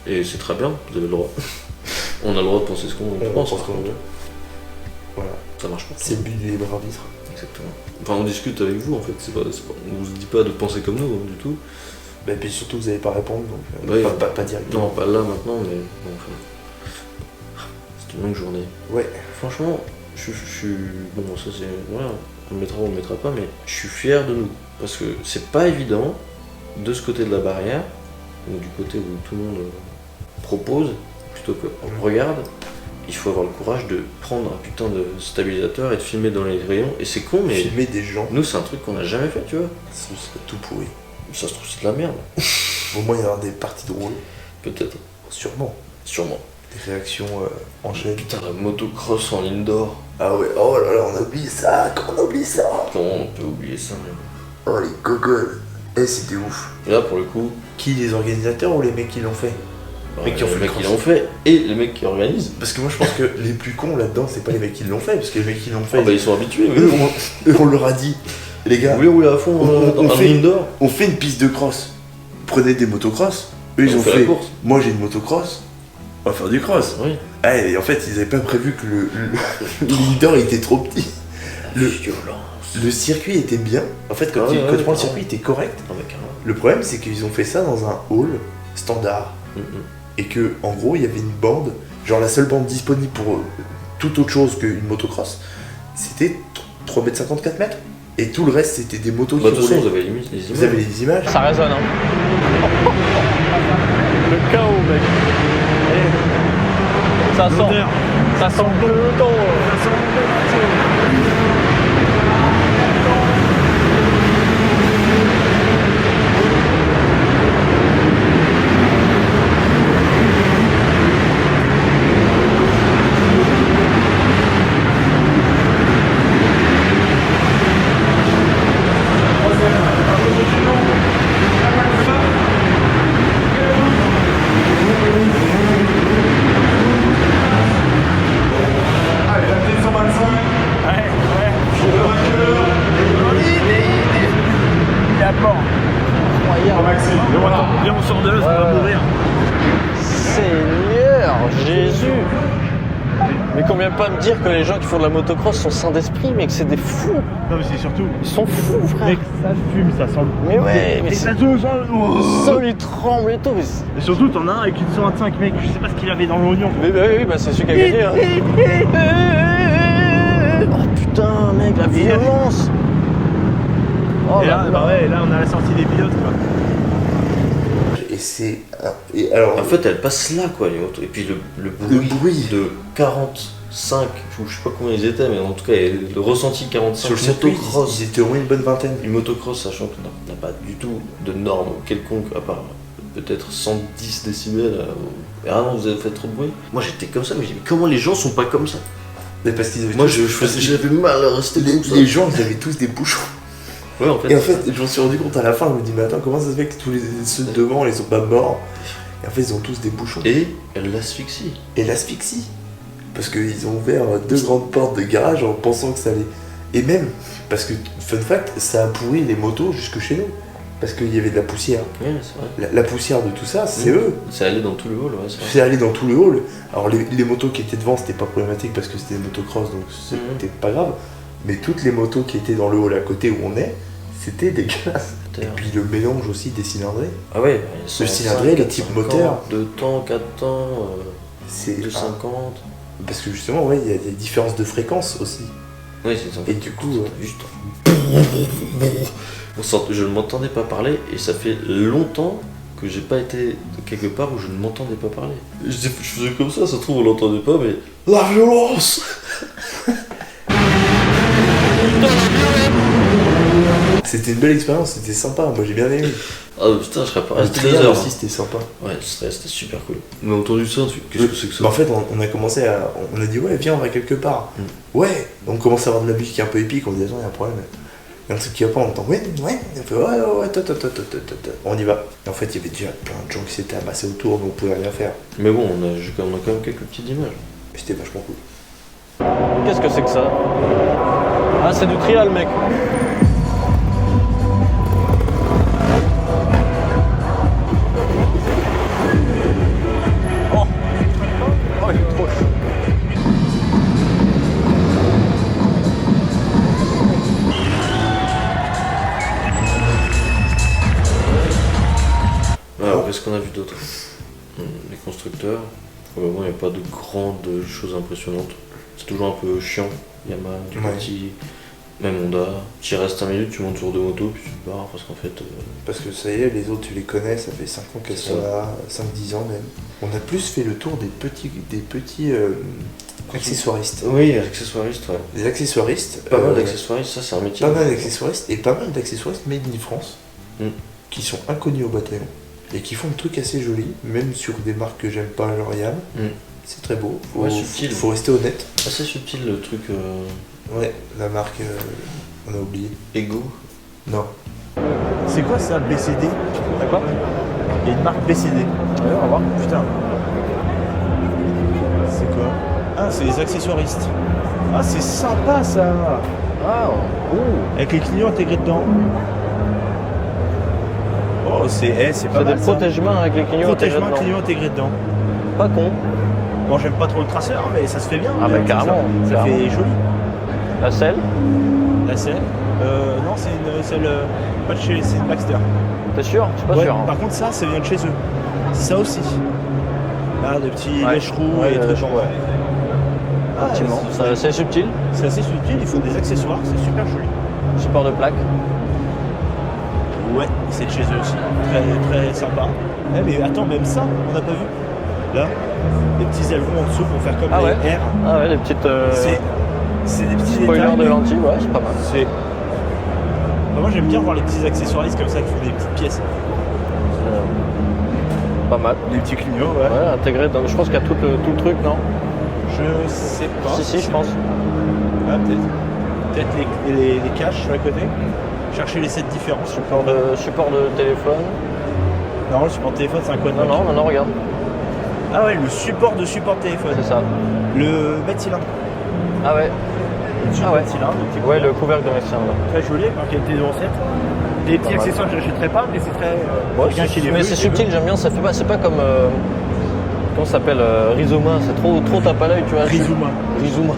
Et c'est très bien, vous avez le droit. On a le droit de penser ce qu'on pense. Voilà. Ça marche pas. C'est le but du libre arbitre. Exactement. Enfin, on discute avec vous en fait. On vous dit pas de penser comme nous hein, du tout. Bah, et puis surtout, vous n'allez pas répondre, donc ouais, pas directement. Non, pas là maintenant, mais bon, enfin, c'est une longue journée. Ouais. Franchement, je suis. Bon, ça c'est. Voilà, on le mettra ou on le mettra pas, mais je suis fier de nous. Parce que c'est pas évident, de ce côté de la barrière, ou du côté où tout le monde propose, plutôt qu'on regarde, il faut avoir le courage de prendre un putain de stabilisateur et de filmer dans les rayons. Et c'est con, mais. Filmer des gens. Nous, c'est un truc qu'on a jamais fait, tu vois. Ça se trouve, c'est tout pourri. Ça se trouve, c'est de la merde. Au moins, il y aura des parties drôles. Peut-être. Sûrement. Des réactions en chaîne. Putain, la motocross en indoor. Ah ouais, oh là là, on a oublié ça. Comment on a oublié ça? Comment on peut oublier ça, même? Oh, les gogoles. Eh, c'était ouf. Et là, pour le coup. Qui, les organisateurs ou les mecs qui l'ont fait? Les mecs qui l'ont fait et les mecs qui organisent. Parce que moi, je pense que les plus cons là-dedans, c'est pas les mecs qui l'ont fait. Parce que les mecs qui l'ont fait. Ah bah, ils sont habitués. Eux, on leur a dit. Les gars, vous voulez rouler à fond dans un indoor? On fait une piste de cross. Prenez des motocross. Eux, ils ont fait. Moi, j'ai une motocross. On va faire du cross. Oui. Ah, et en fait, ils avaient pas prévu que l'indoor était trop petit. Le circuit était bien. En fait, quand tu prends le circuit, il était correct. Le problème, c'est qu'ils ont fait ça dans un hall standard. Et que, en gros, il y avait une bande. Genre, la seule bande disponible pour toute autre chose qu'une motocross, c'était 3,50 m, 4 mètres. Et tout le reste, c'était des motos qui roulaient. De toute façon, vous avez les images. Vous avez les images. Ça résonne, hein. Le chaos, mec. Et ça sent. Ça sent le peloton. Ça sent le peloton. Allez, la petite 125. Ouais. Mais qu'on vient pas me dire que les gens qui font de la motocross sont sains d'esprit, mais que c'est des fous. Non, mais c'est surtout. Ils sont fous, frère. Mec, ça fume, ça sent le. Mais ouais, mais Et c'est... ça se sent. Ça lui tremble et tout. Mais, Et surtout, t'en as un avec une 125, mec, je sais pas ce qu'il avait dans l'oignon. mais bah, oui, bah c'est celui qui a gagné. Hein. Oh putain, mec, la violence. Oh, Et là, bah ouais, là, on a la sortie des pilotes, quoi. Et c'est. Et alors. En fait, elle passe là, quoi, les motos. Et puis le bruit de 45, je sais pas combien ils étaient, mais en tout cas, le ressenti 45 sur le circuit, motocross. ils étaient au moins une bonne vingtaine. Une motocross, sachant qu'on n'a pas du tout de normes quelconque, à part peut-être 110 décibels. Et vraiment, vous avez fait trop de bruit. Moi, j'étais comme ça, mais j'ai dit, mais comment les gens sont pas comme ça? Mais parce qu'ils avaient Moi, tous- j'avais mal à rester comme ça. les gens, ils avaient tous des bouchons. Ouais, en fait. Et en fait, je m'en suis rendu compte à la fin, je me dis, mais attends, comment ça se fait que tous ceux devant, ils sont pas morts? Et en fait, ils ont tous des bouchons. Et elle l'asphyxie. Et l'asphyxie. Parce qu'ils ont ouvert 2 grandes portes de garage en pensant que ça allait. Et même, parce que, fun fact, ça a pourri les motos jusque chez nous. Parce qu'il y avait de la poussière. Ouais, c'est vrai. La poussière de tout ça, c'est eux. Ça allait dans tout le hall, ouais, c'est vrai. C'est allé dans tout le hall. Alors, les motos qui étaient devant, c'était pas problématique parce que c'était des motocross, donc c'était pas grave. Mais toutes les motos qui étaient dans le hall à côté où on est, c'était dégueulasse. Et puis le mélange aussi des cylindrés. Ah ouais, Le cylindré, les types moteurs. 2 temps, 4 temps, C'est 250. Parce que justement, ouais, il y a des différences de fréquence aussi. Oui, c'est ça. Et du coup, Juste. Je ne m'entendais pas parler et ça fait longtemps que j'ai pas été quelque part où je ne m'entendais pas parler. Je faisais comme ça se trouve on l'entendait pas, mais la violence. c'était une belle expérience, c'était sympa, moi j'ai bien aimé. Ah putain, je serais pas Le resté 2 trial heures. aussi, c'était sympa. Ouais, c'était super cool. On a entendu ça, qu'est-ce que c'est que ça? Bah, en fait, on a commencé à. On a dit, ouais, viens, on va quelque part. Ouais, on commence à avoir de la musique un peu épique, on dit, attends, il y a un problème. Il y a un truc qui va pas, on entend, ouais, on fait, ouais, on y va. Et en fait, il y avait déjà plein de gens qui s'étaient amassés autour, donc on pouvait rien faire. Mais bon, on a quand même quelques petites images. Et c'était vachement cool. Qu'est-ce que c'est que ça? Ah, c'est du trial, mec. Oh, oh, il est trop chaud. Alors, qu'est-ce qu'on a vu d'autre? Les constructeurs. Pour le moment, il n'y a pas de grandes choses impressionnantes. C'est toujours un peu chiant. Yamaha, Ducati, même Honda. Tu restes 5 minutes, tu montes sur 2 motos, puis tu te barres parce qu'en fait. Parce que ça y est, les autres, tu les connais, ça fait 5 ans qu'elles sont là, 5-10 ans même. On a plus fait le tour des petits accessoiristes. Oui, accessoiristes, ouais. Des accessoiristes. Pas mal d'accessoiristes, ça c'est un métier. Pas mal d'accessoiristes et pas mal d'accessoiristes made in France qui sont inconnus au bataillon et qui font des trucs assez jolis, même sur des marques que j'aime pas, genre Yam. C'est très beau, subtil. Faut rester honnête. Assez subtil le truc. Ouais, la marque, on a oublié. Ego. Non. C'est quoi ça, BCD? D'accord. Il y a une marque BCD. Ouais, on va voir. Putain. C'est quoi? Ah, c'est les accessoiristes. Ah, c'est sympa ça. Ah, Avec les clignotants intégrés dedans. Oh, c'est pas c'est mal des ça. protège-mains avec les clignotants intégrés Protège-mains, dedans. clignotants intégrés dedans. Pas con. Bon, j'aime pas trop le traceur, mais ça se fait bien. Ah bah carrément, Ça carrément. fait joli. La selle. La selle. Non, c'est une selle. Pas de chez. C'est une Baxter. T'es sûr? Je suis pas Ouais, sûr. Hein. par contre, ça vient de chez eux. C'est ça aussi. Là, de petits Ouais. lèche-trous Ouais, et trucs. lèche-trous, ouais. Ah, Effectivement. C'est subtil. c'est assez subtil, ils font des accessoires, c'est super joli. Support de plaque. Ouais, c'est de chez eux aussi. Très, très sympa. Eh, mais attends, même ça, on n'a pas vu. Là, des petits ailerons en dessous pour faire comme Ah les ouais. R. Ah ouais, les petites C'est des petits spoilers détails. de lentilles, ouais, c'est pas mal. C'est... Bah, moi, j'aime bien voir les petits accessoiristes comme ça qui font des petites pièces. Pas mal. Des petits clignots, ouais. Ouais, intégré dans. Je pense qu'il y a tout le truc, non? Je sais pas. Si, je pense. Ah, peut-être. Peut-être les caches sur les côtés. Chercher les 7 différents. Support de téléphone. Non, le support de téléphone, c'est un quad. Non, regarde. Ah ouais, le support de téléphone. C'est ça. Le mètre-cylindre. Ah ouais. Le support de cylindre. Ouais, le couvercle de médecin là. Très joli, par qualité de recette. Des petits accessoires que je n'achèterais pas, mais c'est très. Ouais, quelqu'un qui les mais veut, c'est qui subtil, veut. j'aime bien, ça fait pas. C'est pas comme. comment ça s'appelle Rizoma, c'est trop tape à l'œil, tu vois. Rizuma. Rizuma.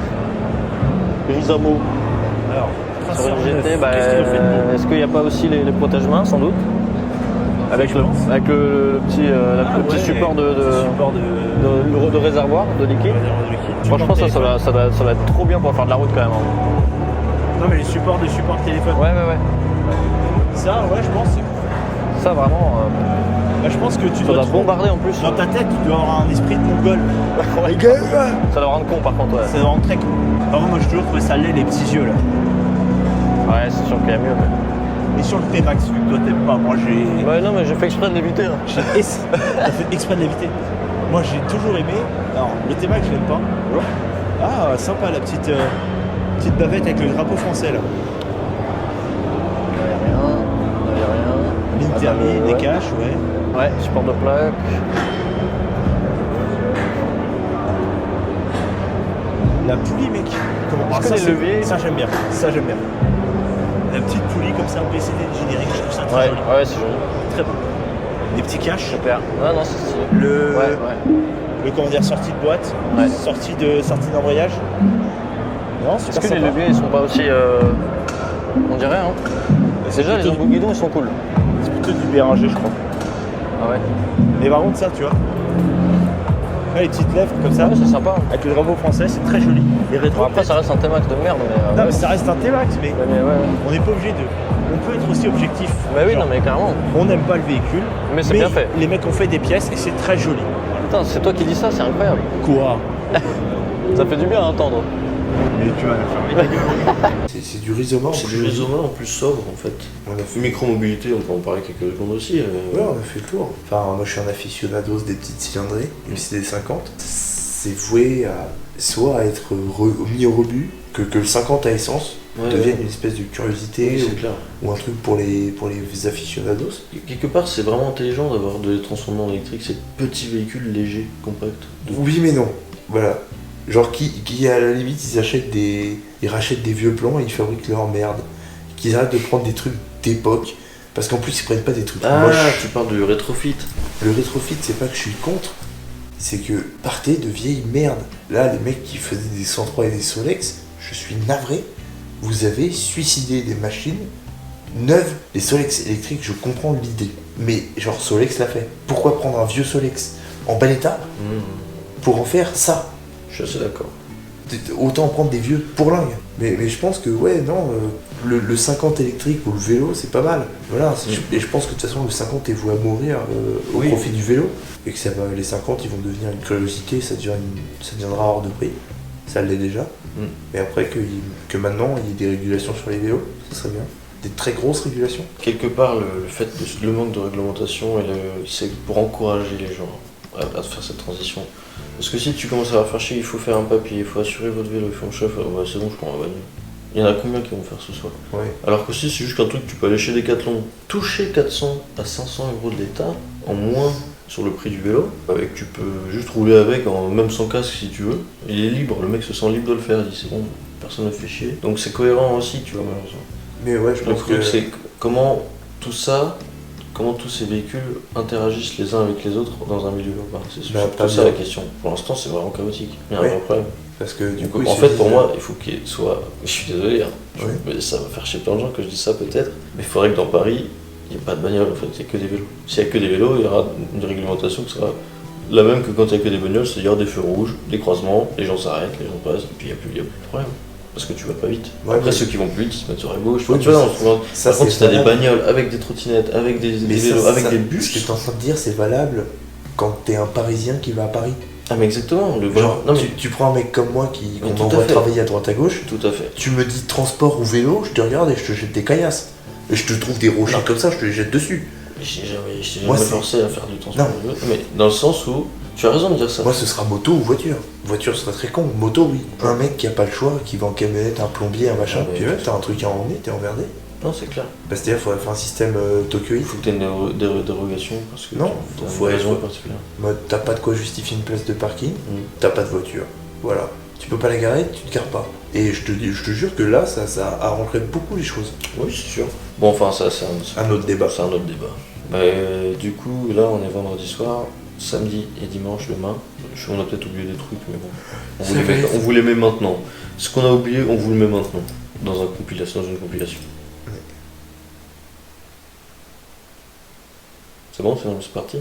Rizamo. Alors, Sur une GT, qu'est-ce qu'il a fait de beau? est-ce qu'il n'y a pas aussi les protège-mains, sans doute? Avec le petit support de réservoir de liquide. Franchement, ça va être trop bien pour faire de la route quand même. Hein. Non, mais les supports de téléphone. Ouais. Ça, ouais, je pense. Ça, vraiment, Bah, je pense que tu ça dois doit bombarder en plus. Dans ta tête, tu dois avoir un esprit de mongol. Ça doit rendre con par contre, ouais. Ça doit rendre très con. Par contre, moi, j'ai toujours trouvé ça laid, les petits yeux là. Ouais, c'est sûr qu'il y a mieux. Et sur le T-Max, vu que toi t'aimes pas, moi j'ai. Ouais, non, mais j'ai fait exprès de l'éviter. Hein. T'as fait exprès de l'éviter. Moi j'ai toujours aimé. Alors, le T-Max, je l'aime pas. Ah, sympa la petite bavette avec le drapeau français là. Il n'y avait rien. Ligne thermique, ouais. des caches, ouais. Ouais, support de plaque. La poulie, mec. Comment Est-ce que les leviers- Ça j'aime bien. Ça j'aime bien. La petite poulie comme ça, PCD générique, je trouve ça très joli. Ouais, c'est joli. Très beau. Des petits caches. Super. Non, c'est stylé. Le comment dire, sortie de boîte, Ouais. sortie d'embrayage. Non, Est-ce super que les sympa. leviers ils sont pas aussi. On dirait, hein. Déjà, les embouts guidons ils sont cool. C'est plutôt du Béranger, je crois. Ah ouais. Mais par contre, ça, tu vois. Là, les petites lèvres comme ça, Ouais, c'est sympa. avec le drapeau français, c'est très joli. Les rétros. Bon, après, ça reste un T-Max de merde, mais. Non, mais ça reste un T-Max, mais ouais. on n'est pas obligé de. On peut être aussi objectif. Bah oui, Genre, non, mais carrément. on n'aime pas le véhicule. Mais c'est bien fait. Les mecs ont fait des pièces et c'est très joli. Putain, c'est toi qui dis ça, c'est incroyable. Quoi? Ça fait du bien à entendre. Mais tu vas la fermer ta gueule. C'est du Rizoma en C'est plus. du Rizoma en plus sobre en fait. On a fait, Micromobilité, on peut en parler quelques secondes aussi. ouais, on a fait le tour. Enfin, moi je suis un aficionados des petites cylindrées, même si c'est des 50. C'est voué à soit être mis au rebut, que le 50 à essence devienne une espèce de curiosité Oui, c'est clair. ou un truc pour les aficionados. Quelque part, c'est vraiment intelligent d'avoir des transformements électriques, ces petits véhicules légers, compacts. Oui mais non, voilà. Genre qui à la limite ils rachètent des vieux plans et ils fabriquent leur merde. Qu'ils arrêtent de prendre des trucs d'époque, parce qu'en plus ils prennent pas des trucs moches. Tu parles du rétrofit. Le rétrofit, c'est pas que je suis contre, c'est que partez de vieilles merdes. Là, les mecs qui faisaient des 103 et des Solex, je suis navré, vous avez suicidé des machines neuves. Les Solex électriques, je comprends l'idée, mais genre Solex l'a fait. Pourquoi prendre un vieux Solex en bel état pour en faire ça? Je suis assez d'accord. Autant prendre des vieux pourlingues. Mais je pense que, ouais, non, le 50 électrique ou le vélo, c'est pas mal. Voilà, et je pense que de toute façon, le 50 est voué à mourir au profit du vélo. Et que les 50, ils vont devenir une curiosité, ça deviendra hors de prix. Ça l'est déjà. Mais après, que maintenant, il y ait des régulations sur les vélos, ça serait bien. Des très grosses régulations. Quelque part, le manque de réglementation, c'est pour encourager les gens à faire cette transition. Parce que si tu commences à faire chier, il faut faire un papier, il faut assurer votre vélo, il faut un chauffeur, ouais, c'est bon, je prends un bagnole. Il y en a combien qui vont faire ce soir? Ouais. Alors qu'aussi, c'est juste qu'un truc, tu peux aller chez Decathlon, toucher 400 à 500 euros de l'État en moins sur le prix du vélo, avec tu peux juste rouler avec, même sans casque si tu veux. Il est libre, le mec se sent libre de le faire, il dit c'est bon, personne ne fait chier. Donc c'est cohérent aussi, tu vois, malheureusement. Mais ouais, je Le pense truc, que... c'est comment tous ces véhicules interagissent les uns avec les autres dans un milieu urbain. C'est pas ça bien. la question. Pour l'instant, c'est vraiment chaotique. Il y a un Ouais. vrai problème. Parce que du Donc, coup, ils en se fait, disent- pour moi, il faut qu'il soit. Je suis désolé, hein, Ouais. mais ça va faire chier plein de gens que je dise ça peut-être. Mais il faudrait que dans Paris, il n'y ait pas de bagnole, en fait, il n'y a que des vélos. S'il n'y a que des vélos, il y aura une réglementation qui sera la même que quand il n'y a que des bagnoles, c'est-à-dire des feux rouges, des croisements, les gens s'arrêtent, les gens passent, et puis il n'y a plus de problème. Parce que tu vas pas vite. Ouais, Après, mais- ceux qui vont plus vite, ils se mettent sur la gauche. Oui, Tu vois, mais on se trouve- ça, Par contre, c'est si t'as des valable. bagnoles avec des trottinettes, avec des Mais vélos, ça, avec des Ce que bus. tu es en train de dire, c'est valable quand t'es un Parisien qui va à Paris. Ah, mais exactement. Genre, Non, mais tu prends un mec comme moi Mais qu'on tout à envoie fait. travailler à droite à gauche, tout à fait. tu me dis transport ou vélo, je te regarde et je te jette des caillasses. Et je te trouve des rochers Non. comme ça, je te les jette dessus. J'ai jamais Moi, c'est- forcé à faire du transport. Non. Mais dans le sens où. Tu as raison de dire ça. Moi, ce sera moto ou voiture. Voiture, ce serait très con. Moto, oui. Un mec qui a pas le choix, qui va en camionnette, un plombier, un machin, Ah, mais puis ouais. t'as un truc à emmener, t'es emmerdé. Non, c'est clair. Bah, c'est-à-dire, il faudrait faire un système Tokyo Il faut que tu aies une dérogation parce que Non, tu as faut- une raison faut- particulière. Mode, t'as pas de quoi justifier une place de parking, Mm. t'as pas de voiture. Voilà. Tu peux pas la garer, tu te gares pas. Et je te jure que là, ça arrangerait beaucoup les choses. Oui, c'est sûr. Bon, enfin, ça, c'est Un autre débat. C'est un autre débat. Mais du coup, là, on est vendredi soir. samedi et dimanche demain. On a peut-être oublié des trucs, mais bon. On vous les met maintenant. Ce qu'on a oublié, on vous le met maintenant. Dans une compilation. C'est bon, c'est parti.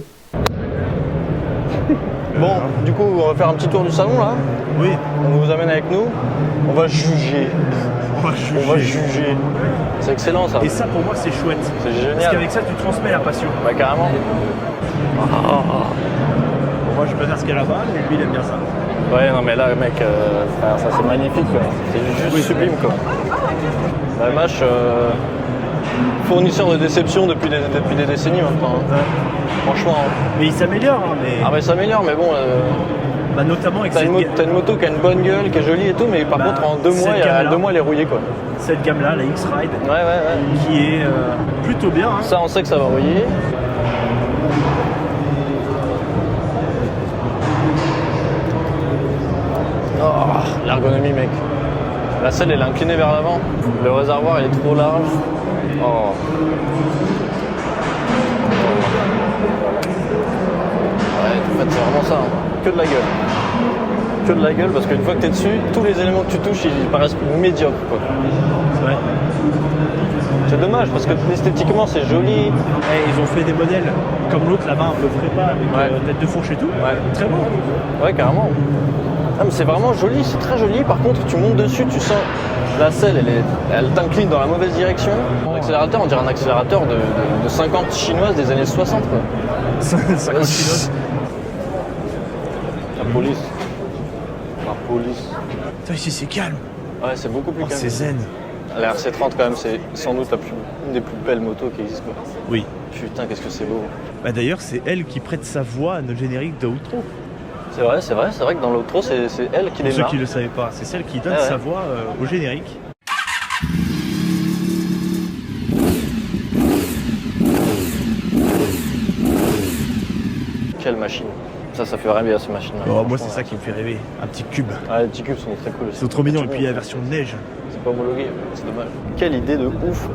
Bon, du coup, on va faire un petit tour du salon là. Oui. On vous amène avec nous. On va juger. On va juger. C'est excellent ça. Et ça, pour moi, c'est chouette. C'est génial. Parce qu'avec ça, tu transmets la passion. Bah carrément. Moi, je préfère ce qu'il y a là-bas, mais lui, il aime bien ça. Ouais, non mais là, mec, frère, ça c'est magnifique quoi. C'est juste sublime quoi. La MH, fournisseur de déception depuis des décennies maintenant. Hein. Franchement. Hein. Mais il s'améliore. Hein, mais... Ah, mais ça s'améliore, mais bon. Bah, notamment avec t'as une moto qui a une bonne gueule, qui est jolie et tout, mais par contre, en 2 mois, elle est rouillée quoi. Cette gamme-là, la X-Ride, ouais. qui est plutôt bien. Hein. Ça, on sait que ça va rouiller. Oh, l'ergonomie, mec. La selle, elle est inclinée vers l'avant. Le réservoir, il est trop large. Oh. Ouais, en fait, c'est vraiment ça. Hein. Que de la gueule. Que de la gueule, parce qu'une fois que t'es dessus, tous les éléments que tu touches, ils paraissent médiocres, quoi. C'est vrai. C'est dommage, parce que esthétiquement, c'est joli. Et ils ont fait des modèles comme l'autre là-bas, un peu prépa, avec tête de fourche et tout. Ouais. Très bon. Ouais, carrément. Ah, mais c'est vraiment joli, c'est très joli. Par contre, tu montes dessus, tu sens la selle, elle t'incline dans la mauvaise direction. L'accélérateur, on dirait un accélérateur de 50 chinoises des années 60. Quoi. 50 kilos. La police. Putain, ici c'est calme. Ouais, c'est beaucoup plus calme. C'est zen. La RC30 quand même, c'est sans doute une des plus belles motos qui existent. Quoi. Oui. Putain, qu'est-ce que c'est beau. Bah d'ailleurs, c'est elle qui prête sa voix à notre générique de outro. C'est vrai que dans l'outro, c'est elle qui Pour démarre. ceux qui ne le savaient pas, c'est celle qui donne sa voix au générique. Quelle machine. Ça fait rêver à ces machines-là. Oh, moi, c'est ça qui me fait rêver. Un petit cube. Ah, les petits cubes sont très cool. C'est trop mignon. Et puis la version neige. C'est pas homologué, c'est dommage. Quelle idée de ouf.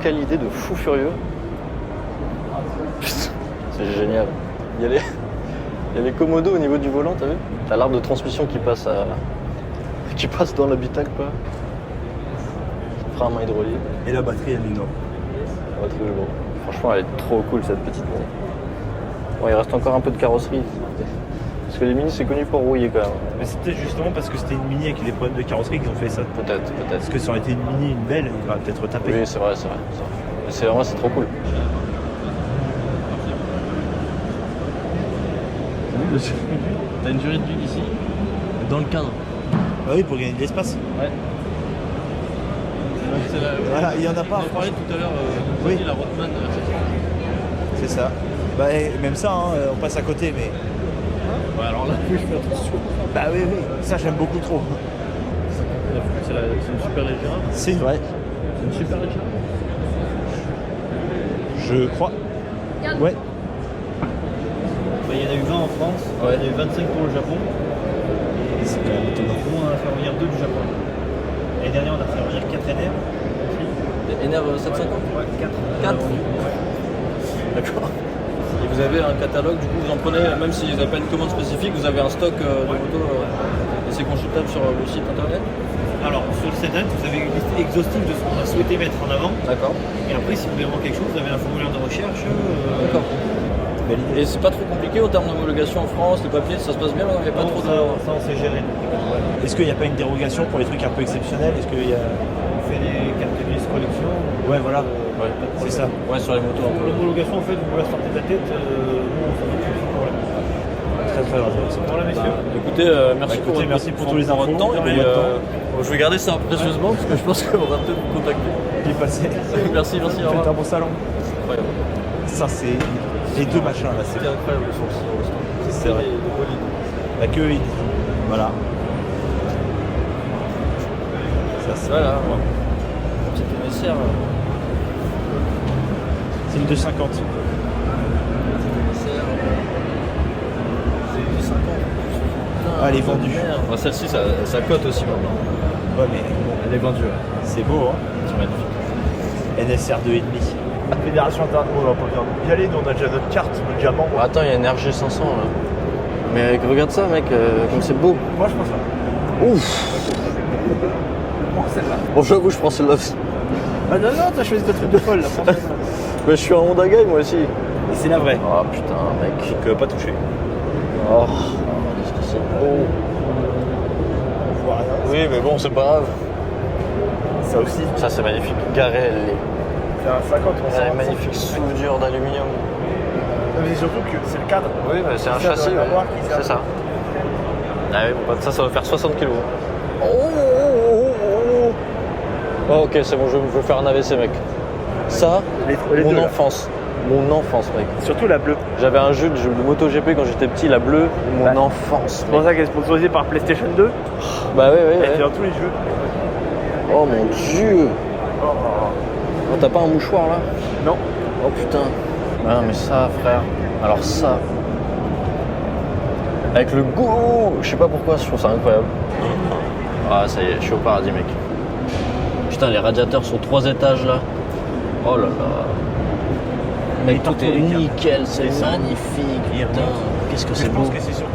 Quelle idée de fou furieux. Putain, c'est génial. Il y a les commodos au niveau du volant, t'as vu? T'as l'arbre de transmission qui passe dans l'habitacle, quoi. Frein à main hydraulique. Et la batterie, elle est énorme. La batterie est lourde. Franchement, elle est trop cool, cette petite moto. Bon, il reste encore un peu de carrosserie. Parce que les Mini, c'est connu pour rouiller, quand même. Mais c'est peut-être justement parce que c'était une Mini avec des problèmes de carrosserie qu'ils ont fait ça. Peut-être. Parce que ça aurait été une Mini, une belle, il va peut-être taper. Oui, c'est vrai. Mais c'est trop cool. T'as une durée de vie ici, dans le cadre. Bah oui, pour gagner de l'espace. Ouais. Voilà, il y en a pas. On parlait tout à l'heure, oui. la Rothman. C'est ça. Bah même ça, hein, on passe à côté, mais. Ouais, alors là, oui, je fais attention. Bah oui, ça j'aime beaucoup trop. C'est une super légère. C'est vrai. C'est une super légère. Je crois. Ouais. Bah, il y en a eu 20 en France, il y en a eu 25 pour le Japon. Et c'est quand même étonnant. Nous, on en a fait revenir 2 du Japon. L'année dernière, on a fait revenir 4 NR. NR 750 Ouais, 4. D'accord. Et vous avez un catalogue, du coup vous en prenez, même s'ils n'avaient pas une commande spécifique, vous avez un stock de motos et c'est consultable sur le site internet? Alors, sur le site internet, vous avez une liste exhaustive de ce qu'on a souhaité mettre en avant. D'accord. Et après, si vous voulez vraiment quelque chose, vous avez un formulaire de recherche. D'accord. Et c'est pas trop compliqué au terme d'homologation en France, les papiers, ça se passe bien, il n'y a pas trop de... Ça, on sait gérer. Est-ce qu'il n'y a pas une dérogation pour les trucs un peu exceptionnels? Est-ce qu'il y a... On fait des cartes de liste collection. Ouais, voilà. Ouais, c'est ça. Ouais, sur les motos. Pour l'homologation, en fait, vous pouvez la sortir de la tête. Nous, on s'en occupe sans problème. Très intéressant. Voilà, messieurs. Écoutez, merci pour tous les votre infos. temps. Et puis, je vais garder ça précieusement parce que je pense qu'on va peut-être vous contacter. Il est passé. Merci, au revoir. Faites un bon salon. Incroyable. Ça, c'est les deux machins là. C'est incroyable le sourcil. C'est vrai. La queue, voilà. Ça, c'est voilà. Petite émissaire. C'est une 250. Ah, elle est vendue. Ah, celle-ci, ça cote aussi maintenant. Ouais, mais bon, elle est vendue. Ouais. C'est beau, hein. C'est magnifique. NSR 2,5. Fédération internationale, on va pas bien y aller, nous on a déjà notre carte, notre diamant. Bon, attends, il y a une RG500 là. Mais regarde ça, mec, comme c'est beau. Moi je pense ça. Ouf. Moi celle-là. Bon, j'avoue, je prends celle-là. Ah non, non, t'as choisi ta truc de folle là, prends celle-là. Mais je suis un Honda Guy moi aussi. Et c'est la vraie. Oh putain, mec. Donc pas touché. Oh, qu'est-ce que c'est beau. On voit rien. Oui, mais bon, c'est pas grave. Ça aussi. Ça, c'est magnifique. Garel, C'est un 50 on les magnifiques soudures d'aluminium. Non, mais surtout que c'est le cadre. Oui, mais c'est un Ça doit châssis, y ouais. avoir qui sert. C'est ça. Ah oui, mon pote, ça va faire 60 kg. Oh, ok, c'est bon, je veux faire un AVC, mec. Ça, Les mon deux, là. enfance. Mon enfance, mec. Surtout la bleue. J'avais un jeu de MotoGP quand j'étais petit, la bleue, mon Ouais. enfance. C'est pour ça qu'elle est sponsorisée par PlayStation 2. Bah oui, oui, Elle était oui. dans tous les jeux. Oh mon dieu. Oh, t'as pas un mouchoir là? Non. Oh putain. Ah mais ça, frère. Alors ça. Avec le goût, je sais pas pourquoi, je trouve ça incroyable. Ah ça y est, je suis au paradis, mec. Putain, les radiateurs sont 3 étages là. Oh là là. Mec, tout est nickel, c'est magnifique. Putain, qu'est-ce que Mais c'est je beau. pense que c'est surtout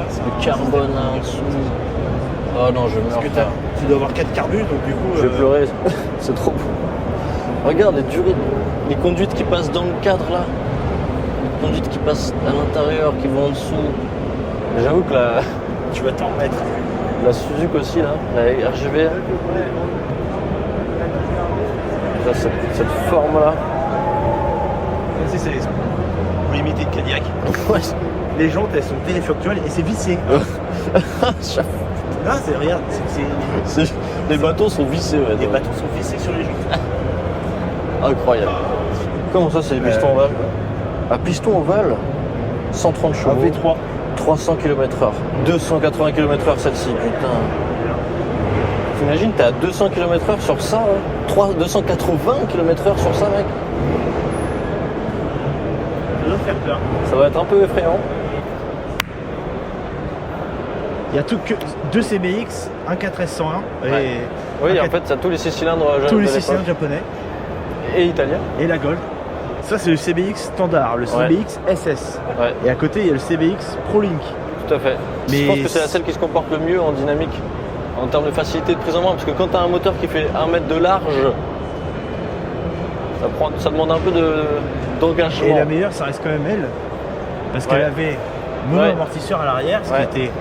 c'est Le carbone là en dessous. Oh non, je meurs. Parce que frère. tu dois avoir 4 carbus, donc du coup. Je vais pleurer, c'est trop beau. Regarde les durées, les conduites qui passent dans le cadre là. Les conduites qui passent à l'intérieur, qui vont en dessous. J'avoue que Tu vas t'en mettre. la Suzuki aussi là, la RGB. Là, cette forme là. C'est pour imiter une Cadillac. Ouais. Les jantes elles sont téléfluctuelles et c'est vissé. Non, c'est regarde, Les bâtons sont vissés, ouais. les bâtons sont vissés sur les jantes. Incroyable. Comment ça, c'est des pistons ovales? Un piston ovale, 130 Un chevaux. V3. 300 km/h, 280 km/h celle-ci, putain. T'imagines, t'es à 200 km/h sur ça, hein. 280 km/h sur ça, mec. Ça doit faire peur. Ça va être un peu effrayant. Il y a tout que 2 CBX, un 4S101 Ouais. et Oui, un en fait, ça a tous les 6 cylindres tous les de 6 l'époque. cylindres japonais Et italiens. et la Gold. Ça c'est le CBX standard, le Ouais. CBX SS. Ouais, Et à côté il y a le CBX ProLink. tout à fait. Mais Je pense que c'est la celle qui se comporte le mieux en dynamique, en termes de facilité de prise en main, parce que quand t'as un moteur qui fait 1 mètre de large, ça demande un peu d'engagement. Et la meilleure ça reste quand même elle. Parce qu'elle Ouais. avait mono-amortisseur à l'arrière, ce Ouais. qui était.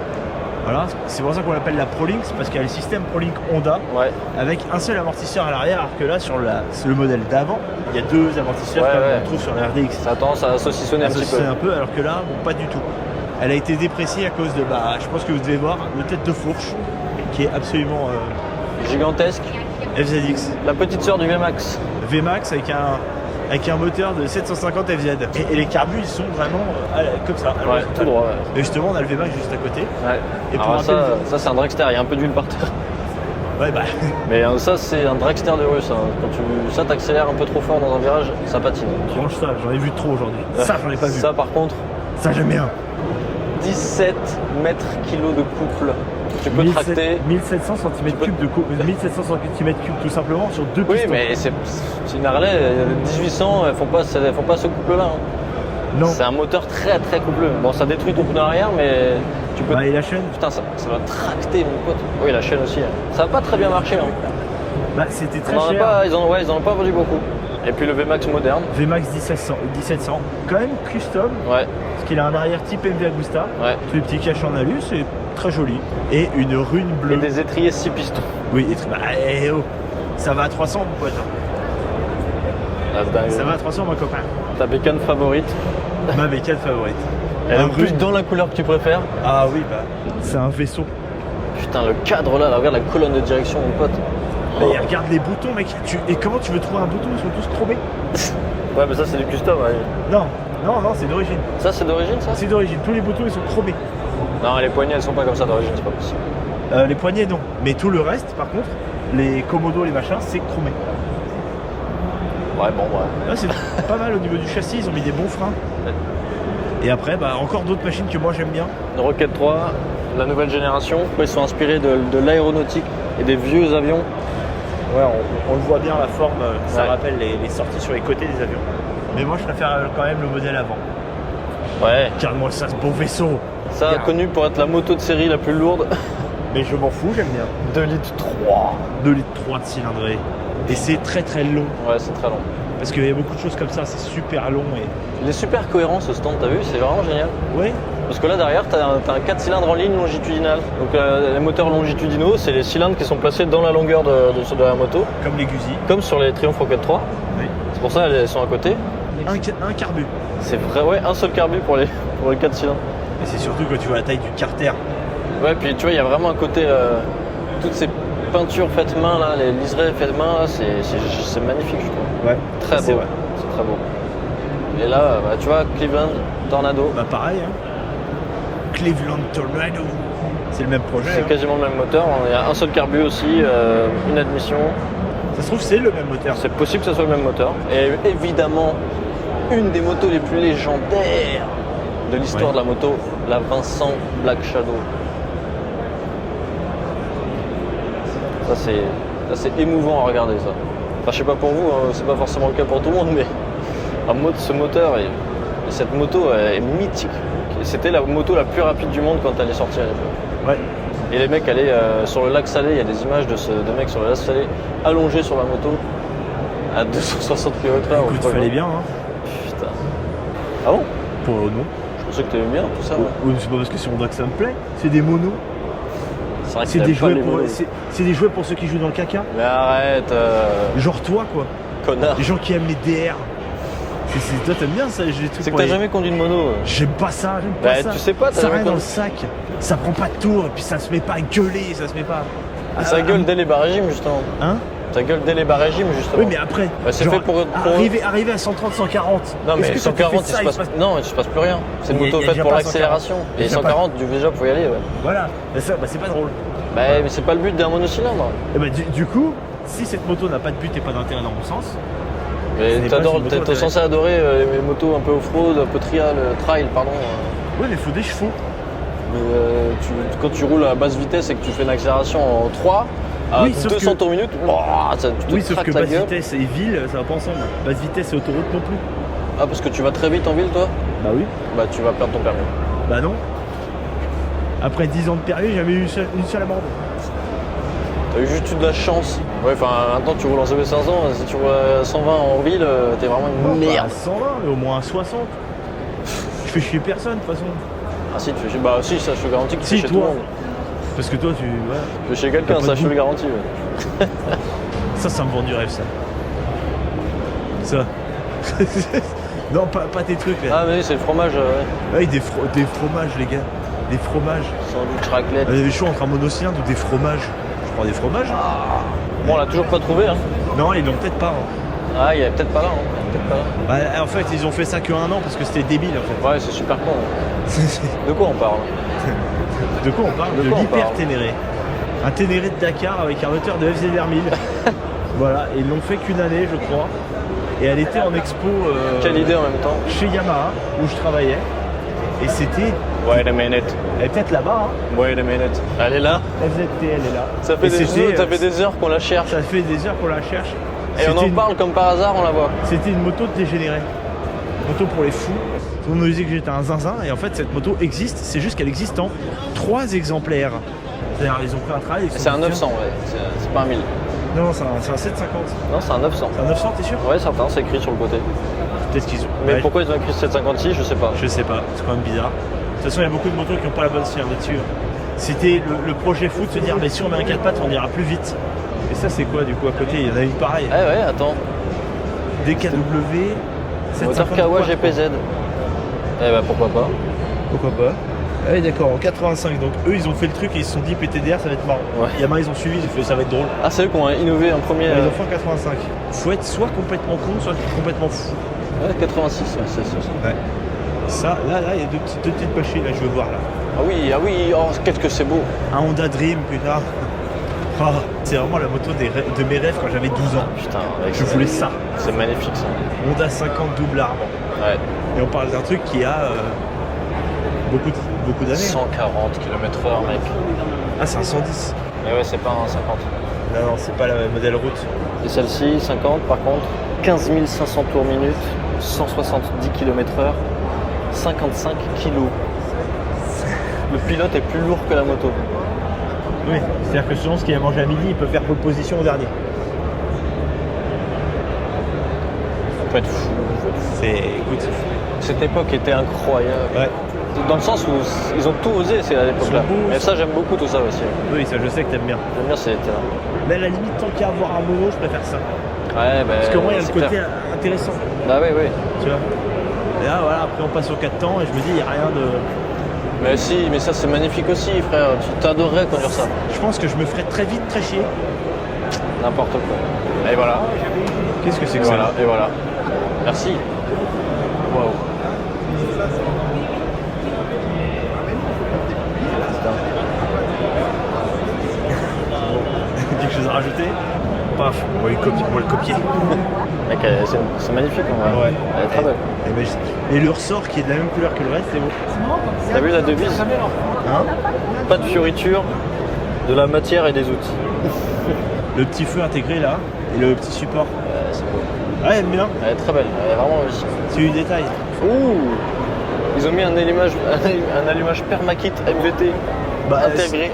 Voilà, c'est pour ça qu'on l'appelle la ProLink, c'est parce qu'il y a le système ProLink Honda Ouais, avec un seul amortisseur à l'arrière, alors que là sur le modèle d'avant, il y a 2 amortisseurs Ouais, comme ouais. on trouve sur la RDX. ça a tendance à saucissonner un petit peu. C'est un peu, alors que là, bon, pas du tout. Elle a été dépréciée à cause de, je pense que vous devez voir, le tête de fourche, qui est absolument Gigantesque. FZX. La petite sœur du VMAX. VMAX avec un moteur de 750 FZ. Et les carbus, ils sont vraiment comme ça. Ouais, tout droit. Ouais. Et justement, on a le VMAX juste à côté. Ouais. Et pour Alors rappel, ça c'est un dragster, il y a un peu d'huile par terre. Ouais, bah, Mais ça c'est un dragster de russe. Hein. Quand tu t'accélères un peu trop fort dans un virage, ça patine. range ça, j'en ai vu trop aujourd'hui. Ça, j'en ai pas vu. Ça par contre, Ça, j'aime bien. 17 mètres kilos de couple. Tu peux tracter. 1700 cm3 de couple, 1700 cm3 tout simplement sur 2 Oui, pistons. mais c'est une Harley 1800, elles font pas ce couple-là. Hein. Non. C'est un moteur très très coupleux. Bon, ça détruit ton pneu arrière, mais tu peux. Bah, et la chaîne, Putain, ça va tracter, mon pote. Oui, la chaîne aussi. Hein. Ça va pas très bien marché. Hein. bah, c'était très On en a cher. pas, ils en ont pas vendu beaucoup. Et puis le VMAX moderne. VMAX 1700, quand même custom, Ouais, parce qu'il a un arrière type MV Agusta, ouais. tous les petits caches en alu, c'est très joli. Et une rune bleue. Et des étriers 6 pistons. Oui, ça va à 300 mon pote. Ah, dingue. Ça va à 300 mon copain. Ta bécane favorite. Ma bécane favorite. Elle est Un en plus rune. dans la couleur que tu préfères. Ah oui, bah, c'est un vaisseau. Putain, le cadre là, regarde la colonne de direction, mon pote. Et regarde les boutons, mec. Et comment tu veux trouver un bouton? Ils sont tous chromés. Ouais, mais ça c'est du custom. Ouais. Non, c'est d'origine. Ça c'est d'origine, ça? C'est d'origine. Tous les boutons, ils sont chromés. Non, les poignées elles sont pas comme ça d'origine, c'est pas possible. Les poignées, non. Mais tout le reste, par contre, les commodos, les machins, c'est chromé. Ouais, bon, ouais. Là, c'est pas mal au niveau du châssis. Ils ont mis des bons freins. Et après, encore d'autres machines que moi j'aime bien. Une Rocket 3, la nouvelle génération. Ils sont inspirés de l'aéronautique et des vieux avions. Ouais, on le voit bien, la forme, ça Ouais. rappelle les sorties sur les côtés des avions. Mais moi, je préfère quand même le modèle avant. Ouais. Regarde-moi ça, ce beau vaisseau. Ça a connu pour être la moto de série la plus lourde. Mais je m'en fous, j'aime bien. 2 litres 3. 2 litres 3 de cylindrée. Et c'est très très long. Ouais, c'est très long. Parce qu'il y a beaucoup de choses comme ça, c'est super long. Et... Il est super cohérent ce stand, t'as vu? C'est vraiment génial. Ouais. Parce que là derrière, t'as un 4 cylindres en ligne longitudinale. Donc les moteurs longitudinaux, c'est les cylindres qui sont placés dans la longueur de la moto, Comme les Guzzi. comme sur les Triumph Rocket 3. Oui. C'est pour ça elles sont à côté. Un carbu. C'est vrai, ouais, un seul carbu pour les 4 cylindres. Et c'est surtout quand tu vois la taille du carter. Ouais, puis tu vois, il y a vraiment un côté. Toutes ces peintures faites main, là, les liserés faites main, là, c'est magnifique, je trouve. Ouais. Très c'est beau. vrai. C'est très beau. Et là, bah, tu vois, Cleveland, Tornado, Bah pareil. Hein. Cleveland Tornado. C'est le même projet. c'est hein. quasiment le même moteur. Il y a un seul carbu aussi, une admission. Ça se trouve, c'est le même moteur. C'est possible que ce soit le même moteur. Et évidemment, une des motos les plus légendaires de l'histoire Ouais. de la moto, la Vincent Black Shadow. Ça c'est émouvant à regarder ça. Enfin je sais pas pour vous, hein, c'est pas forcément le cas pour tout le monde, mais ce moteur et cette moto est mythique. C'était la moto la plus rapide du monde quand elle est sortie à l'époque. Ouais. Et les mecs allaient sur le lac Salé, il y a des images de mecs sur le lac Salé allongés sur la moto à 260 km/h. Écoute, fallait bien. Hein. Putain. Ah bon? Pour non. Je pensais que t'aimais bien tout ça. Ouais. Ouais, c'est pas parce que c'est mon doigt que ça me plaît. C'est des monos. C'est vrai que C'est t'aimes des, pas jouets les pour, monos. c'est des jouets pour ceux qui jouent dans le caca. Mais arrête, Genre toi, quoi. connard. Les gens qui aiment les DR. Toi, t'aimes bien ça, les trucs C'est que pour t'as les- jamais conduit de mono. J'aime pas ça, j'aime pas Bah, ça. tu sais pas, t'as ça jamais reste dans le conduit. sac. Ça prend pas de tour et puis ça se met pas à gueuler, ça se met pas. Ça gueule dès les bas régimes justement. Hein? Ça gueule dès les bas régimes justement. Oui, mais après. Bah, c'est genre, fait pour- Arriver à 130, 140. Non Est-ce mais que ça te 140 fait ça, non, il se passe plus rien. C'est une Il y a- moto il y a faite déjà pour pas l'accélération. 140. Et Il y a pas- 140 du déjà faut y aller. Ouais. Voilà. Mais ça, bah, c'est pas drôle. Bah, mais c'est pas le but d'un monocylindre. Et bah, du coup, si cette moto n'a pas de but et pas d'intérêt dans mon sens, Mais Ce n'est pas une moto t'es intéressante. censé adorer les motos un peu off-road, un peu trail pardon. ouais, mais il faut des chevaux. Mais quand tu roules à basse vitesse et que tu fais une accélération en 3 à Oui, sauf 200 que- tours minute, tu te Oui, sauf craques que la basse gueule. vitesse et ville, ça va pas ensemble. Basse vitesse et autoroute non plus. Ah parce que tu vas très vite en ville toi? Bah oui. Bah tu vas perdre ton permis. Bah non. Après 10 ans de permis, j'ai jamais eu une seule amende. T'as eu juste eu de la chance. Ouais, enfin, maintenant tu roules en CB500, si tu roules à 120 en ville, t'es vraiment une Pas à merde. 120, mais au moins à 60. Je fais chier personne de toute façon. Ah si, tu fais chier. Bah si, ça je te garantis que tu Si, fais chez toi. tout le monde. Parce que toi, tu. Voilà. Tu fais chez quelqu'un, T'as pas ça de je te le goût. garantis. Ouais. Ça me vend du rêve, ça. Ça. Non, pas tes trucs là. Ah mais oui, c'est le fromage, Ouais, des fromages, les gars. Des fromages. sandwich raclette. Vous avez le choix entre un monocylindre ou des fromages. Je prends des fromages. Bon, on l'a toujours pas trouvé, hein. Non, ils l'ont peut-être pas. Hein. Ah, il est peut-être pas là, hein. Peut-être pas là. Bah, en fait, ils ont fait ça qu'un an parce que c'était débile en fait. Ouais, c'est super con. Hein. De quoi on parle? De quoi on parle? De De quoi on l'hyper parle Ténéré. Un Ténéré de Dakar avec un moteur de FZR 1000. Voilà, et ils l'ont fait qu'une année, je crois. Et elle était en expo Quelle idée en même temps. chez Yamaha, où je travaillais. Et c'était. Wait a minute. Elle est peut-être là-bas, hein. Wait a minute. Elle est là. FZT, elle est là. Ça fait, Et c'était, ça fait des heures qu'on la cherche. ça fait des heures qu'on la cherche. Et on en C'était parle comme par hasard, on la voit. C'était une moto de dégénéré. Moto pour les fous. Tout le monde me disait que j'étais un zinzin. Et en fait, cette moto existe. C'est juste qu'elle existe en 3 exemplaires. C'est-à-dire, ils ont pris un travail. ils se C'est sont un dit, 900, ouais. C'est pas un 1000. tiens. Non, c'est un 750. Non, c'est un 900. C'est un 900, t'es sûr? Ouais, certain, c'est écrit sur le côté. Peut-être qu'ils ont. Mais Ouais, pourquoi ils ont écrit 756, je sais pas. Je sais pas, c'est quand même bizarre. De toute façon, il y a beaucoup de motos qui n'ont pas la bonne cylindrée dessus. C'était le projet fou de se dire, mais si on met un 4 pattes, on ira plus vite. Et ça, c'est quoi du coup à côté? Il y en a une pareille. Ouais, ouais, attends. DKW. Moteur 750 Kawa GPZ. Eh bah pourquoi pas. Pourquoi pas? Ah oui, d'accord, en 85. Donc eux, ils ont fait le truc et ils se sont dit PTDR, ça va être marrant. Ouais. Yamaha, ils ont suivi, ils ont fait ça va être drôle. Ah, c'est eux qui ont innové en premier. Ils ont fait en 85. Faut être soit complètement con, soit complètement fou. Ouais, 86, ouais, c'est ça. Ouais. Ça, là, il y a deux petites machines, là, je veux voir là. Ah oui, oh, qu'est-ce que c'est beau. Un Honda Dream, putain. Ah, c'est vraiment la moto de mes rêves quand j'avais 12 ans. Putain, mec, Je voulais ça. c'est magnifique ça. Honda 50 double arbre. Ouais, Et on parle d'un truc qui a beaucoup d'années. 140 km/h, mec. Ah, c'est un 110. Mais ouais, c'est pas un 50. Non, c'est pas le modèle route. Et celle-ci, 50 par contre, 15 500 tours minute, 170 km/h, 55 kg. Le pilote est plus lourd que la moto. Oui, c'est-à-dire que selon ce qu'il a mangé à midi, il peut faire pole position au dernier. Faut être fou. Écoute, cette époque était incroyable. Ouais. Dans le sens où ils ont tout osé, c'est à l'époque-là. Et ça, j'aime beaucoup tout ça aussi. Oui, ça je sais que t'aimes bien. J'aime bien ces terrains. Mais à la limite, tant qu'il y a à voir un mono, je préfère ça. Ouais, bah, parce qu'au moins, il y a le c'est côté clair. intéressant. Bah oui, oui. Tu vois. Et là, voilà, après on passe au 4 temps et je me dis, il n'y a rien de... Mais si, mais ça c'est magnifique aussi, frère. Tu t'adorerais conduire ça. Je pense que je me ferais très vite très chier. N'importe quoi. Et voilà. Qu'est-ce que c'est que Et ça voilà, et voilà. Merci. Waouh. Quelque chose à rajouter? Paf, on va le copier. Mec, c'est magnifique en vrai. Ouais. Elle est très belle. Et le ressort qui est de la même couleur que le reste, c'est beau. T'as vu la devise? Hein? Pas de fioriture, de la matière et des outils. Le petit feu intégré là, et le petit support. C'est beau. Ouais, bien. Elle est très belle, elle est vraiment réussie. C'est du détail. Ouh! Ils ont mis un allumage permakit MVT intégré,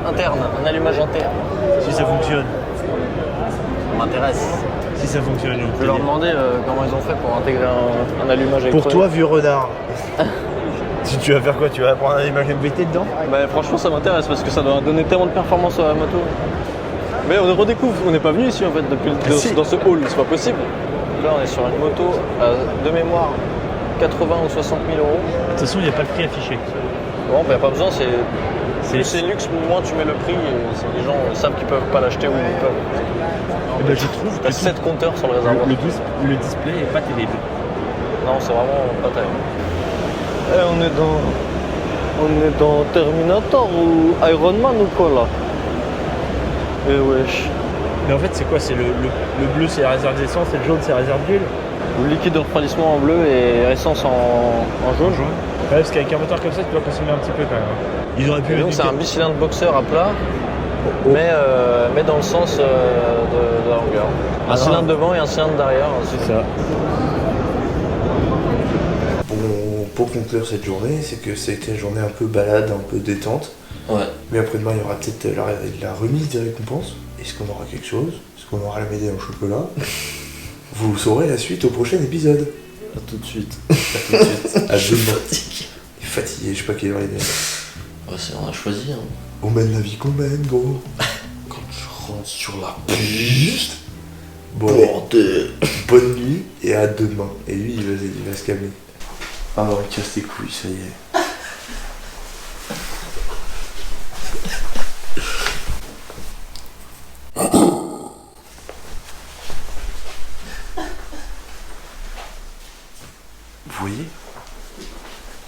interne, un allumage interne. Si ça fonctionne. Ça m'intéresse. Si ça fonctionne, Je vais leur demander comment ils ont fait pour intégrer un allumage électronique. Pour toi, vieux renard. Tu vas faire quoi? Tu vas prendre un allumage MVT dedans? Bah franchement ça m'intéresse parce que ça doit donner tellement de performance à la moto. Mais on redécouvre, on n'est pas venu ici en fait depuis dans ce hall, c'est pas possible. Là on est sur une moto de mémoire 80 ou 60 000 euros. De toute façon, il n'y a pas le prix affiché. Bon, bah pas besoin, plus c'est luxe, moins tu mets le prix et les gens savent qu'ils peuvent pas l'acheter ou ils peuvent. Et ben, je trouve T'as 7 compteurs sur le réservoir. Le display est pas terrible. Non, c'est vraiment pas terrible. On est dans Terminator ou Iron Man ou quoi là? Eh wesh. Mais en fait, c'est quoi? C'est le bleu, c'est la réserve d'essence, et le jaune, c'est la réserve d'huile. Le liquide de refroidissement en bleu et essence en jaune. Ouais, parce qu'avec un moteur comme ça, tu dois consommer un petit peu quand même. Ils auraient pu donc c'est un bicylindre boxer à plat, mais dans le sens de la longueur. Un cylindre devant et un cylindre derrière. C'est ça. Pour conclure cette journée, c'est que c'était une journée un peu balade, un peu détente. Ouais. Mais après-demain, il y aura peut-être la remise des récompenses. Est-ce qu'on aura quelque chose? Est-ce qu'on aura la médaille en chocolat? Vous saurez la suite au prochain épisode. À tout de suite. À tout de suite. À demain. Il est fatigué, je sais pas quelle heure il est. Ouais, on a choisi. Hein. On mène la vie qu'on mène, gros. Quand je rentre sur la piste. Bon, allez, bonne nuit et à demain. Et lui, il va se calmer. Ah non, il casse tes couilles, ça y est. Vous voyez?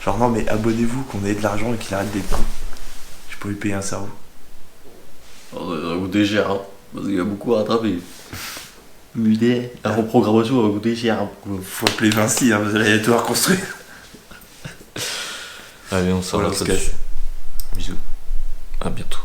Genre non mais abonnez-vous qu'on ait de l'argent et qu'il arrête d'être con. Je peux lui payer un cerveau. On va coûter cher, hein, parce qu'il y a beaucoup à rattraper. L'idée, la reprogrammation va coûter cher. Faut appeler Vinci, hein, parce que là il y a tout à reconstruire. Allez, on s'en va. Bisous. À bientôt.